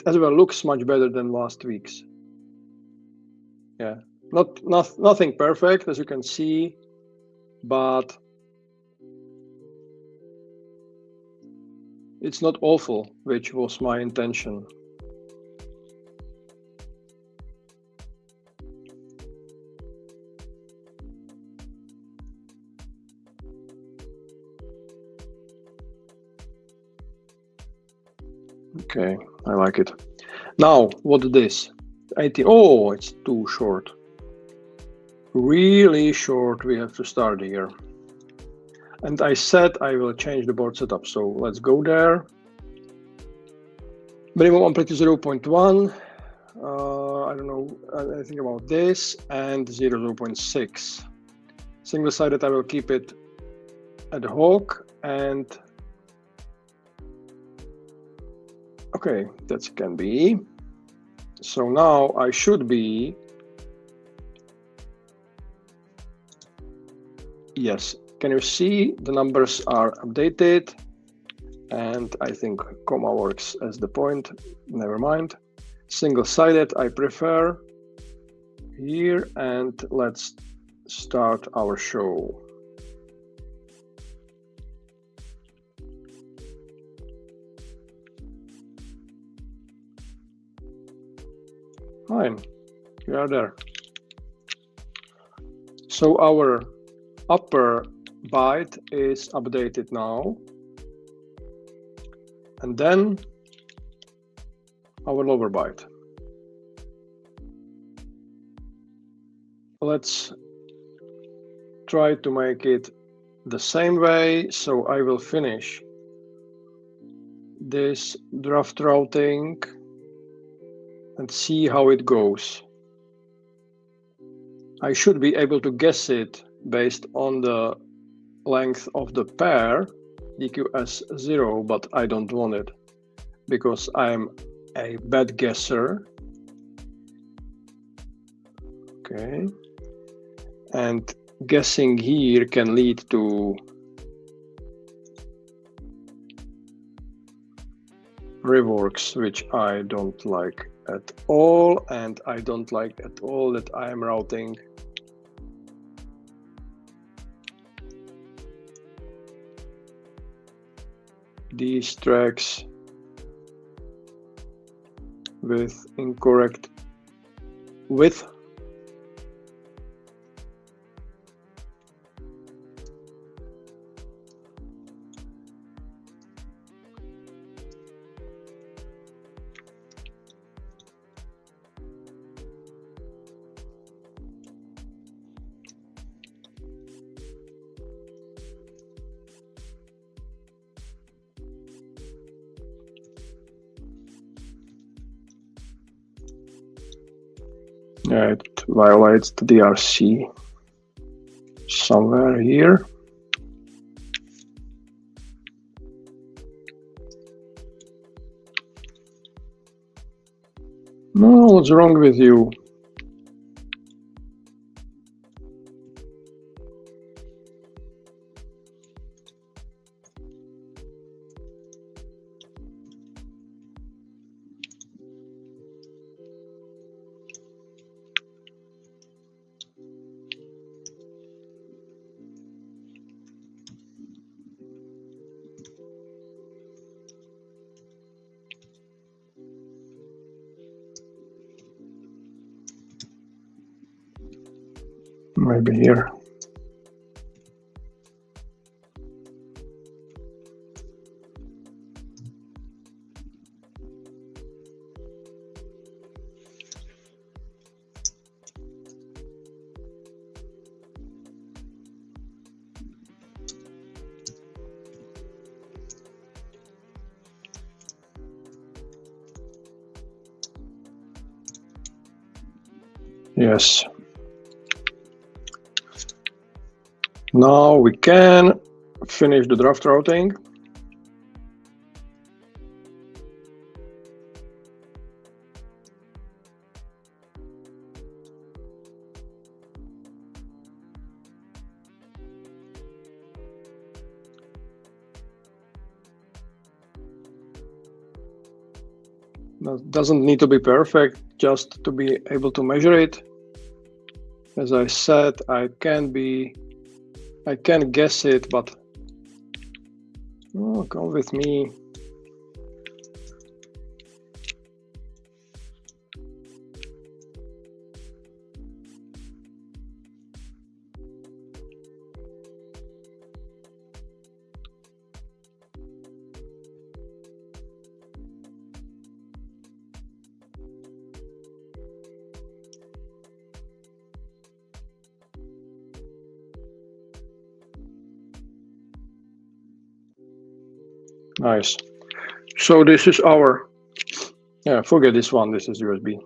as well looks much better than last week's. Yeah, nothing perfect, as you can see, but it's not awful, which was my intention. Okay, I like it. Now, what is this? 80. Oh, it's too short. Really short. We have to start here. And I said I will change the board setup. So let's go there. Minimum amplitude 0.1. I don't know anything about this. And 0.6. Single-sided, I will keep it ad hoc. And okay, that can be. So now I should be. Yes. Can you see the numbers are updated? And I think comma works as the point. Never mind. Single-sided I prefer here, and let's start our show. Fine, we are there. So our upper byte is updated now, and then our lower byte. Let's try to make it the same way. So I will finish this draft routing and see how it goes. I should be able to guess it based on the length of the pair, DQS0, but I don't want it because I'm a bad guesser. Okay. And guessing here can lead to reworks, which I don't like at all, and I don't like at all that I am routing these tracks with incorrect width. Yeah, it violates the DRC somewhere here. No, what's wrong with you? Maybe here. Yes. Now we can finish the draft routing. That doesn't need to be perfect, just to be able to measure it. As I said, I can guess it, but come with me. Nice. So this is our, forget this one, this is USB.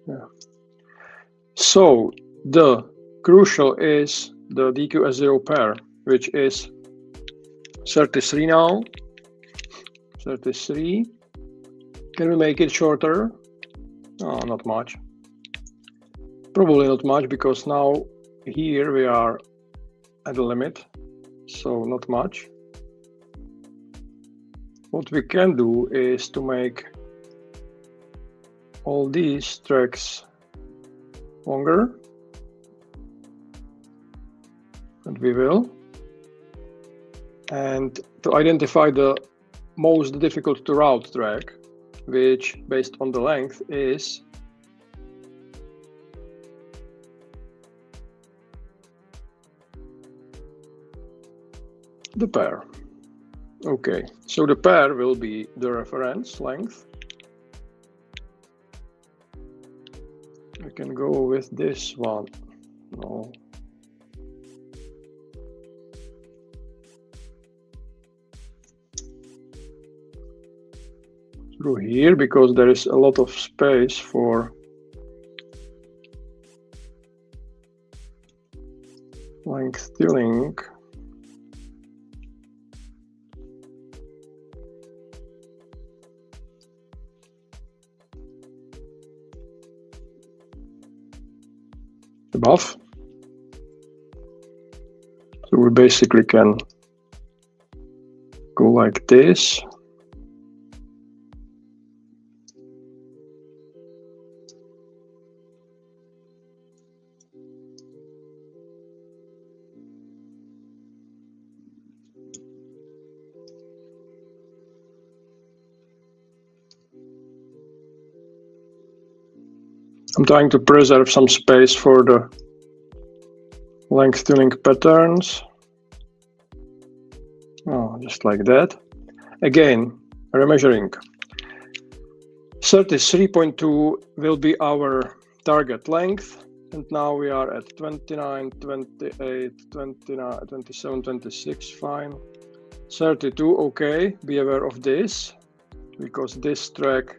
Yeah. So the crucial is the DQS0 pair, which is 33 now. 33. Can we make it shorter? Oh, not much. Probably not much, because now here we are at the limit, so not much. What we can do is to make all these tracks longer, and we will. And to identify the most difficult to route track, which based on the length is the pair. Okay, so the pair will be the reference length. I can go with this one. No. Through here, because there is a lot of space for length tuning. Above. So we basically can go like this. I'm trying to preserve some space for the length tuning patterns. Oh, just like that. Again, remeasuring. 33.2 will be our target length. And now we are at 29, 28, 29, 27, 26, fine. 32, okay, be aware of this, because this track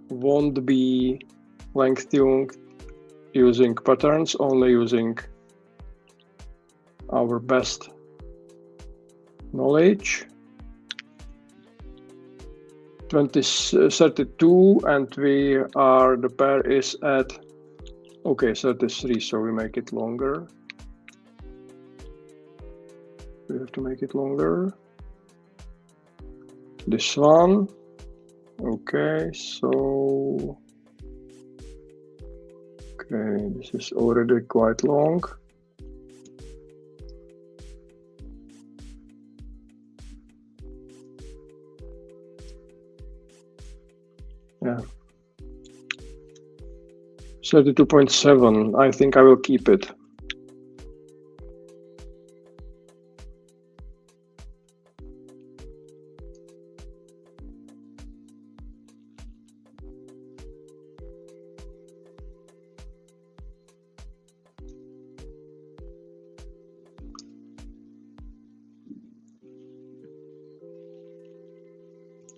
won't be length tuned using patterns, only using our best knowledge. 32, and the pair is at, okay, 33, so we make it longer. We have to make it longer. This one, okay, so, okay, this is already quite long. Yeah. 32.7, I think I will keep it.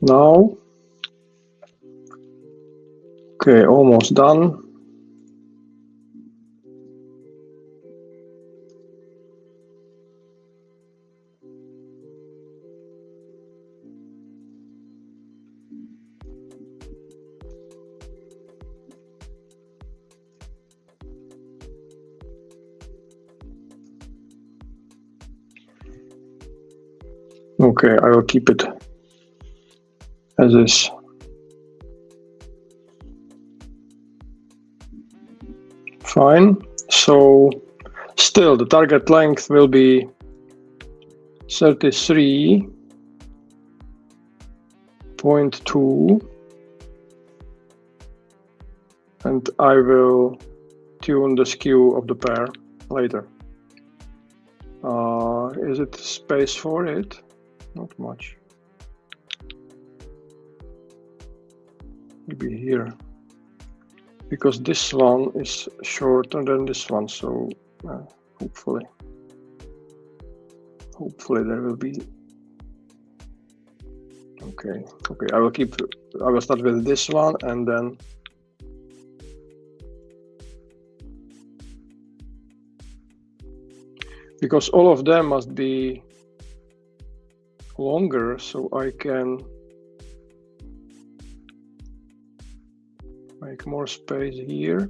Now, okay, almost done. Okay, I will keep it as is. Fine. So still the target length will be 33.2, and I will tune the skew of the pair later. Is it space for it? Not much. Maybe here, because this one is shorter than this one, so hopefully there will be. Okay, I will start with this one, and then because all of them must be longer, so I can make more space here.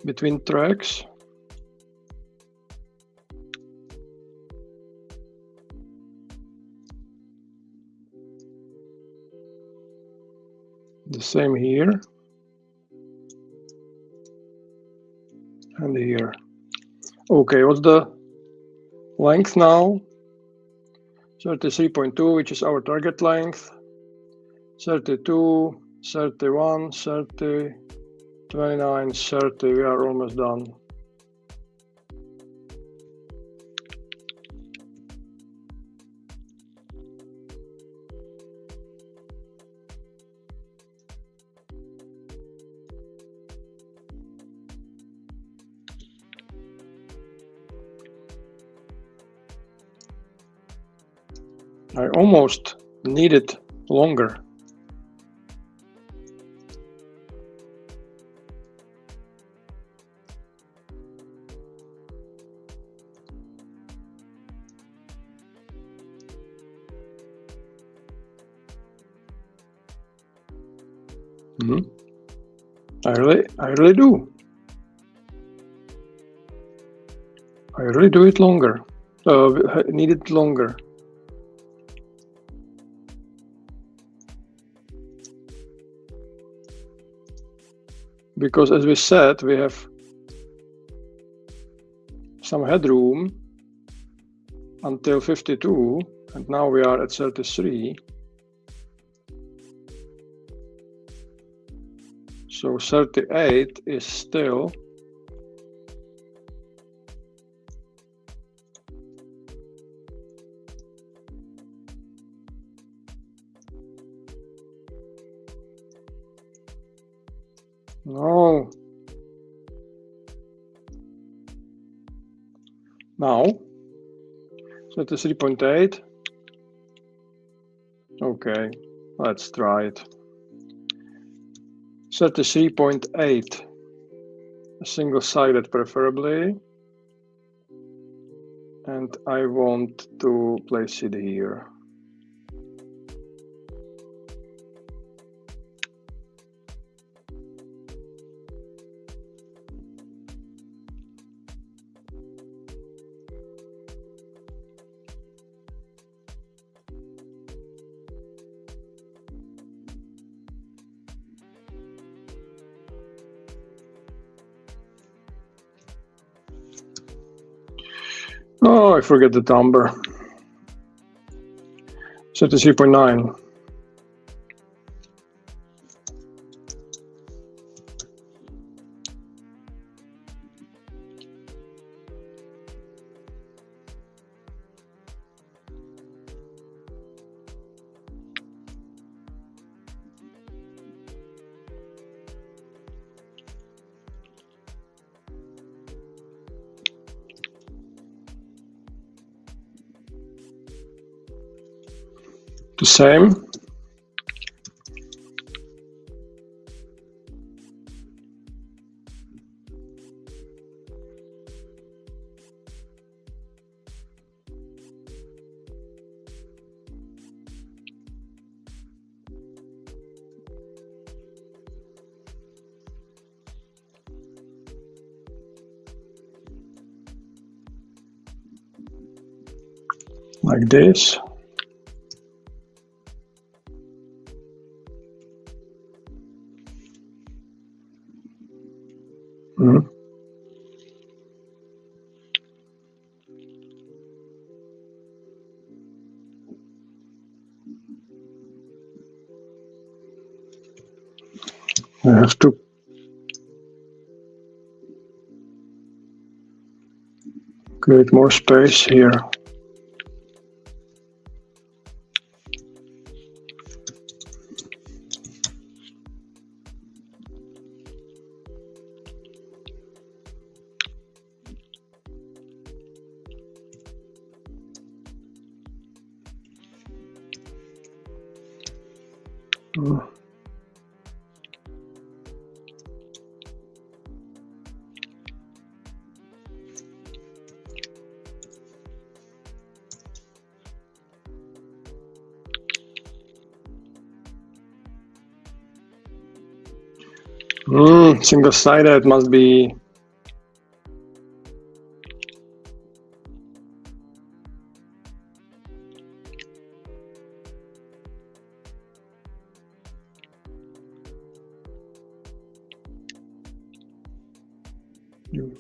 Between tracks. The same here. And here. Okay, what's the length now? 33.2, which is our target length. 32, 31, 30, 29, 30, we are almost done. I almost need it longer. I really do. I really do it longer. Need it longer. Because as we said, we have some headroom until 52, and now we are at 33. So 38 is still no. Now 33.8. Okay, let's try it. 33.8, single-sided preferably, and I want to place it here. Oh, I forget the number. 33.9. The same. like this. Mm. I have to create more space here. Mm. Single-sided must be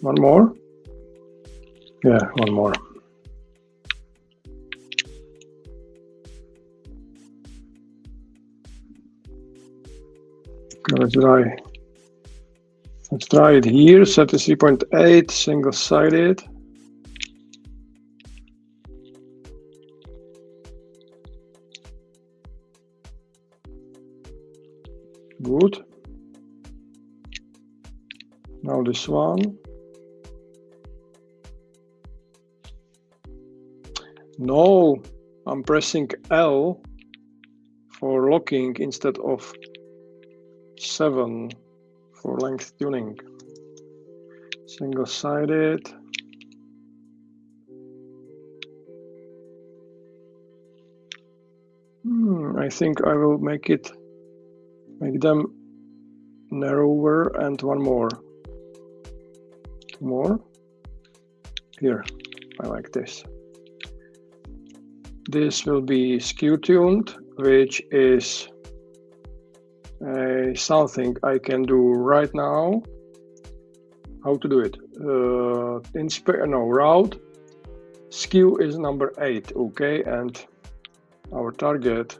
one more. Yeah, one more. Okay, let's try it here. 33.8 single-sided. Good. Now this one. No, I'm pressing L for locking instead of 7 for length tuning. Single-sided. I think I will make them narrower, and one more. Two more. Here, I like this. This will be skew tuned, which is something I can do right now. How to do it? Route. Skew is number 8, okay, and our target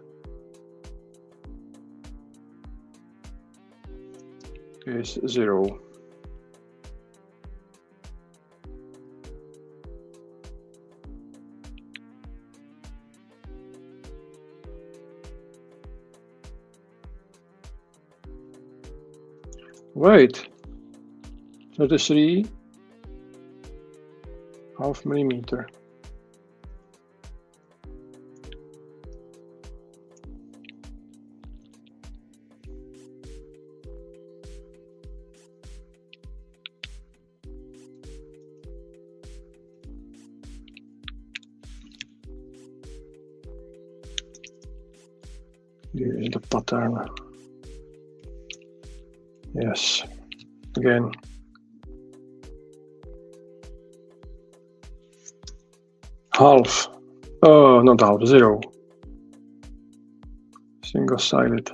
is 0. Wait, 33 half millimeter. Here is the pattern. Yes, again. Half, not half, 0. Single-sided.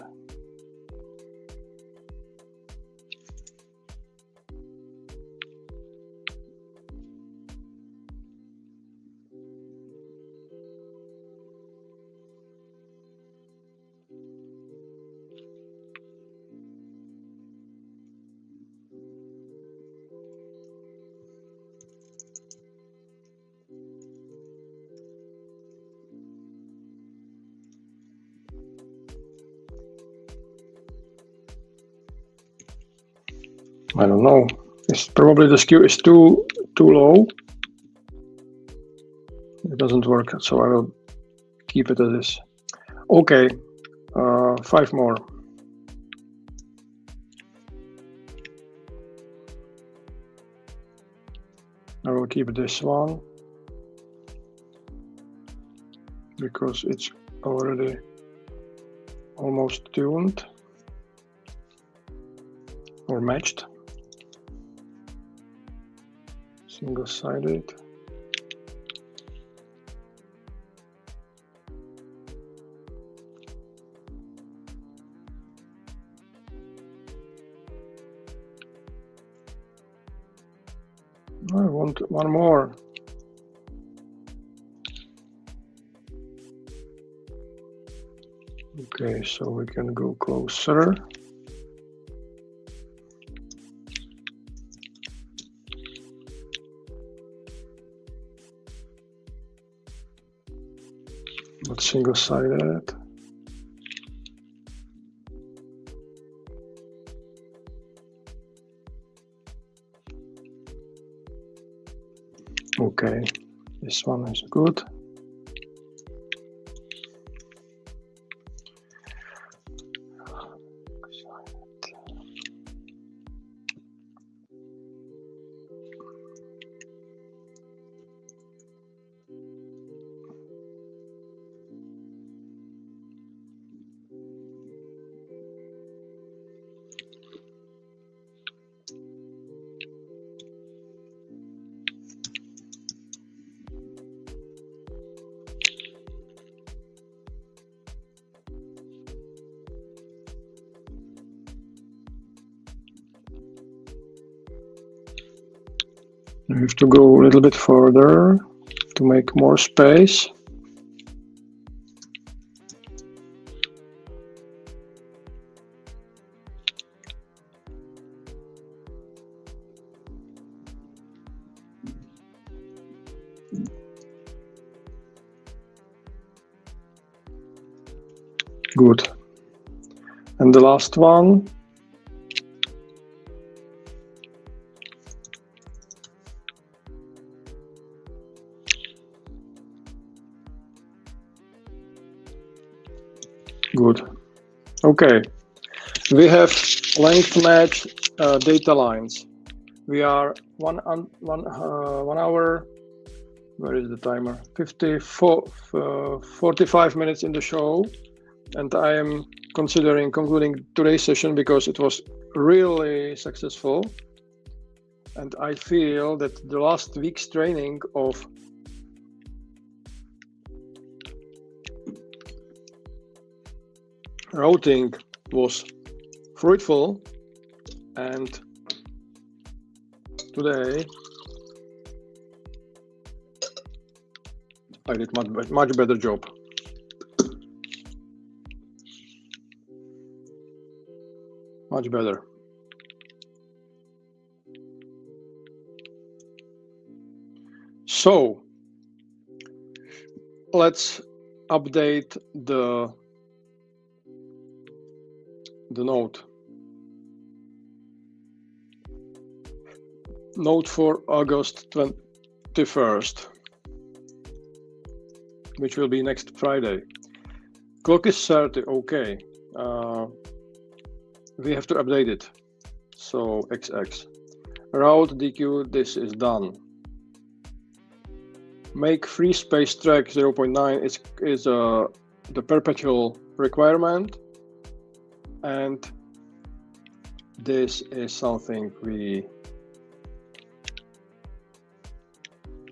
I don't know. It's probably the skew is too low. It doesn't work, so I will keep it as is. Okay, 5 more. I will keep this one because it's already almost tuned or matched. Single-sided. I want one more. Okay, so we can go closer. Not single-sided. Okay, this one is good. We have to go a little bit further to make more space. Good. And the last one. Good. Okay. We have length match data lines. We are one hour. Where is the timer? 45 minutes in the show, and I am considering concluding today's session because it was really successful, and I feel that the last week's training of routing was fruitful, and today I did much better job. Much better. So let's update the note. Note for August 21st, which will be next Friday. Clock is 30, okay. We have to update it. So XX. Route DQ, this is done. Make free space track 0.9 is the perpetual requirement. And this is something we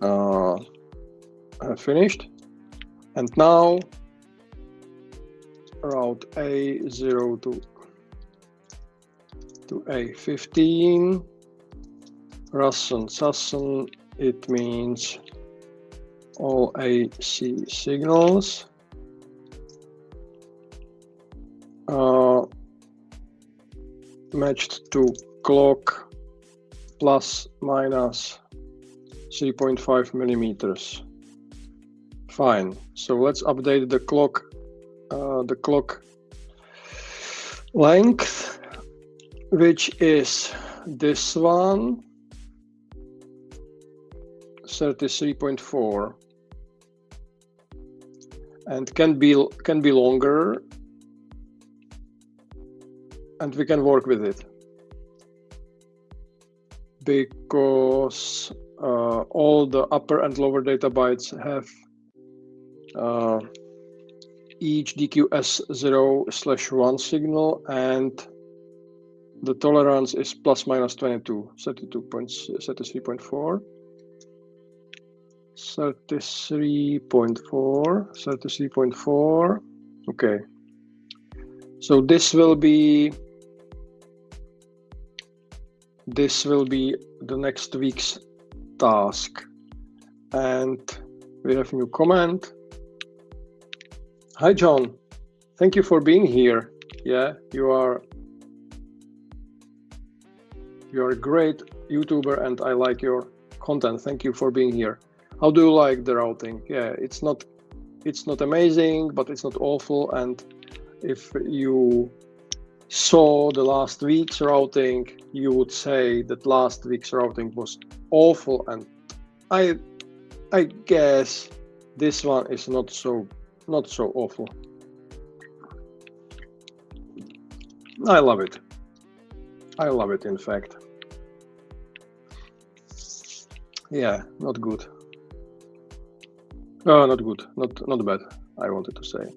have finished. And now route A0 to A15, Sassen, it means all AC signals. Matched to clock plus minus 3.5 millimeters. Fine. So let's update the clock length, which is this one, 33.4, and can be longer, and we can work with it because all the upper and lower data bytes have each DQS0/1 signal, and the tolerance is plus minus 22, 33.4, 33.4. Okay. So this will be the next week's task. And we have a new comment. Hi, John. Thank you for being here. Yeah, you are a great YouTuber and I like your content. Thank you for being here. How do you like the routing? Yeah, it's not amazing, but it's not awful. And if you saw the last week's routing, you would say that last week's routing was awful. And I guess this one is not so awful. I love it. I love it, in fact. Yeah, not good. Not good, not bad, I wanted to say.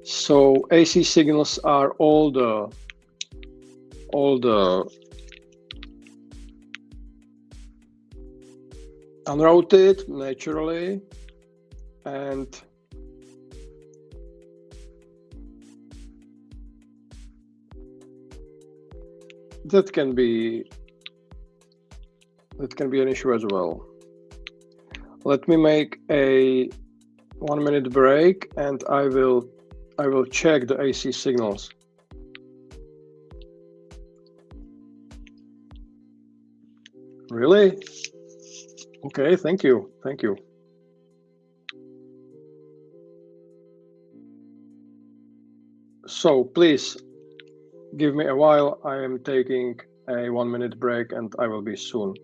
So AC signals are all the unrouted naturally, and that can be an issue as well. Let me make a 1 minute break and I will check the AC signals. Really? Okay, thank you. Thank you. So please give me a while. I am taking a 1 minute break and I will be soon.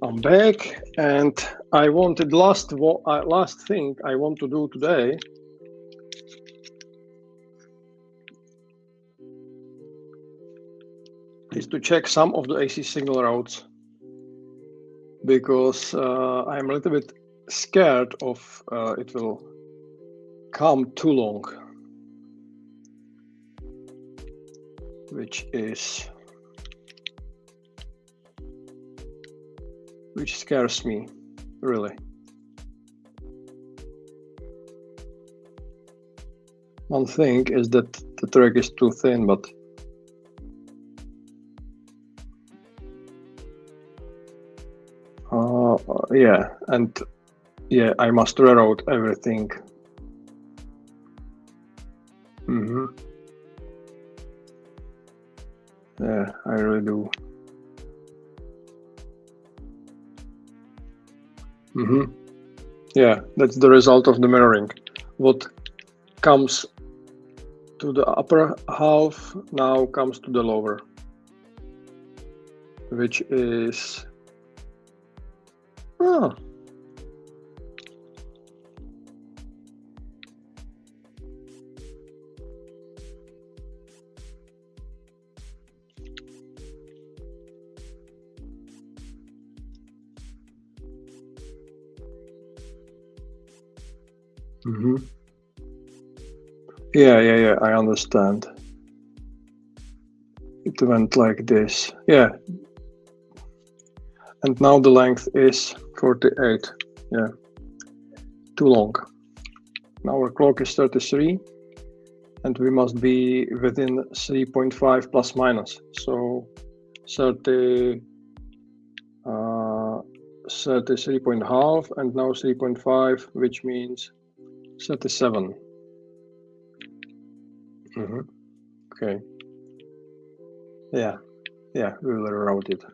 I'm back, and I wanted last thing I want to do today is to check some of the AC signal routes, because I'm a little bit scared of it will come too long, which scares me, really. One thing is that the track is too thin, but yeah, and yeah, I must reroute everything. Yeah, I really do. Yeah, that's the result of the mirroring. What comes to the upper half now comes to the lower, which is Yeah, I understand. it went like this. Yeah. And now the length is 48. Yeah, too long. Now our clock is 33, and we must be within 3.5 plus minus. So 33.5, and now 3.5, which means 37. Okay. Yeah, we will route it.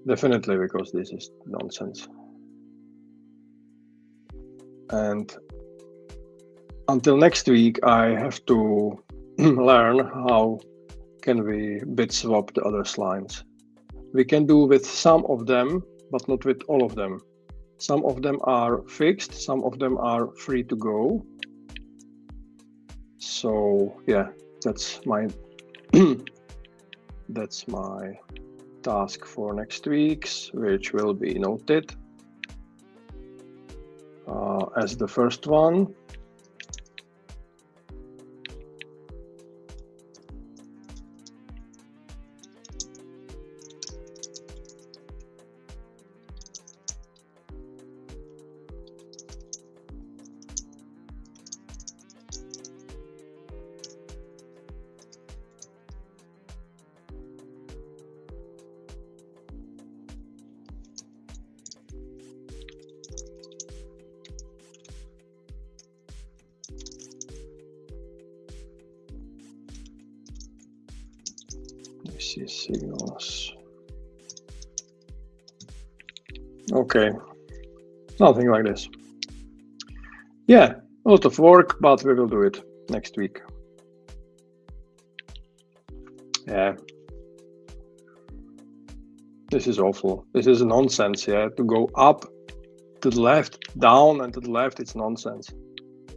Definitely, because this is nonsense. And until next week, I have to learn how can we bit swap the other lines. We can do with some of them, but not with all of them. Some of them are fixed, some of them are free to go. So yeah, that's my that's my task for next week's, which will be noted as the first one. Signals. Okay, nothing like this. Yeah, a lot of work, but we will do it next week. Yeah, this is awful. This is nonsense. Yeah, to go up, to the left, down, and to the left, it's nonsense.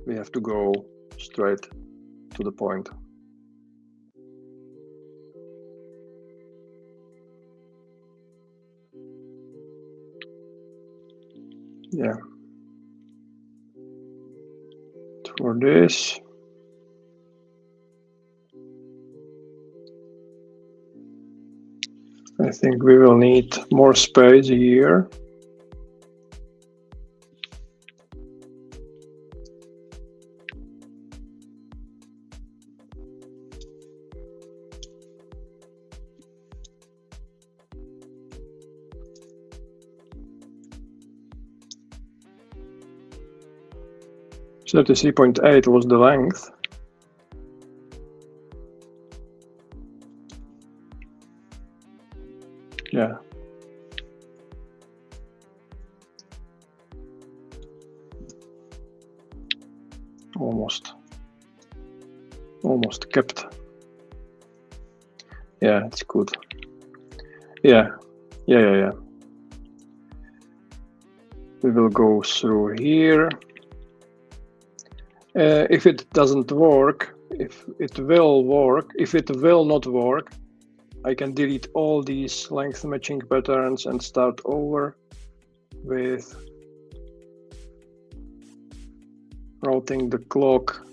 We have to go straight to the point. Yeah. For this, I think we will need more space here. So 33.8 was the length. Yeah. Almost kept. Yeah, it's good. Yeah. We will go through here. If it doesn't work, if it will not work, I can delete all these length matching patterns and start over with routing the clock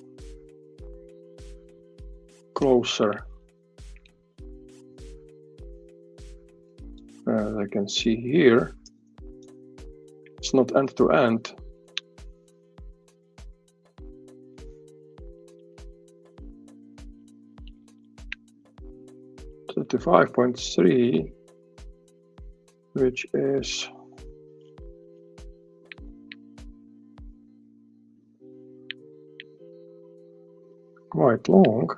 closer. As I can see here, it's not end to end. .3, which is quite long.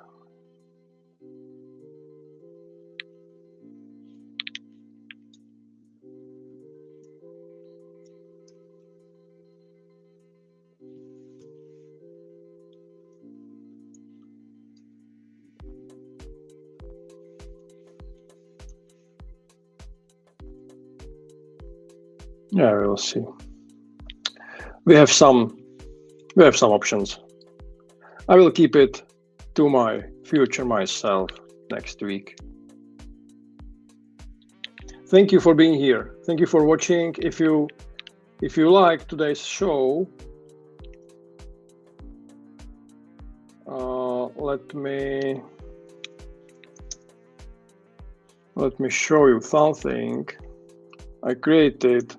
Yeah, we'll see. We have some options. I will keep it to my future myself next week. Thank you for being here. Thank you for watching. If you like today's show, let me Let me show you something I created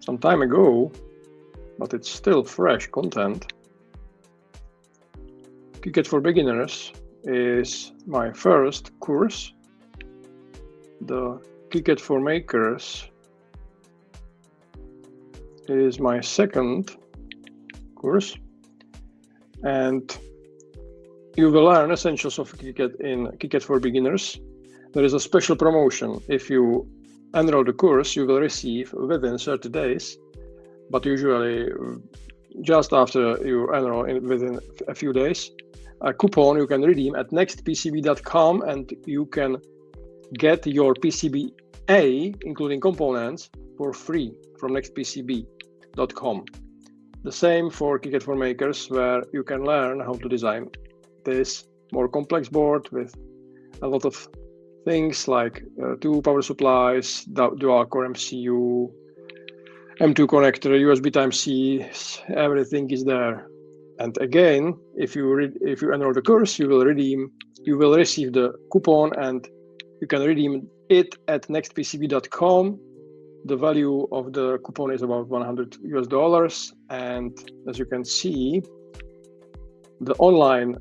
some time ago, but it's still fresh content. KiCad for Beginners is my first course. The KiCad for Makers is my second course, and you will learn essentials of KiCad in KiCad for Beginners. There is a special promotion. If you enroll the course, you will receive within 30 days, but usually just after you enroll within a few days, a coupon you can redeem at nextpcb.com, and you can get your PCB-A, including components, for free from nextpcb.com. The same for KiCad for Makers, where you can learn how to design this more complex board with a lot of things like 2 power supplies, dual core MCU, M2 connector, USB Type-C, everything is there. And again, if you enroll the course, you will receive the coupon, and you can redeem it at nextpcb.com. The value of the coupon is about $100, and as you can see, the online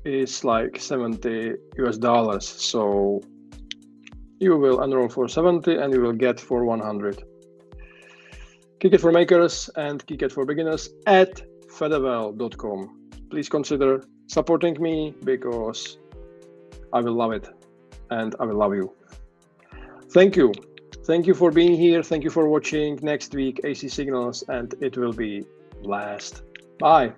is like $70. So you will enroll for 70 and you will get for 100. KiCad for Makers and KiCad for Beginners at fedevel.com. Please consider supporting me, because I will love it and I will love you. Thank you. Thank you for being here. Thank you for watching. Next week, AC signals, and it will be blast. Bye.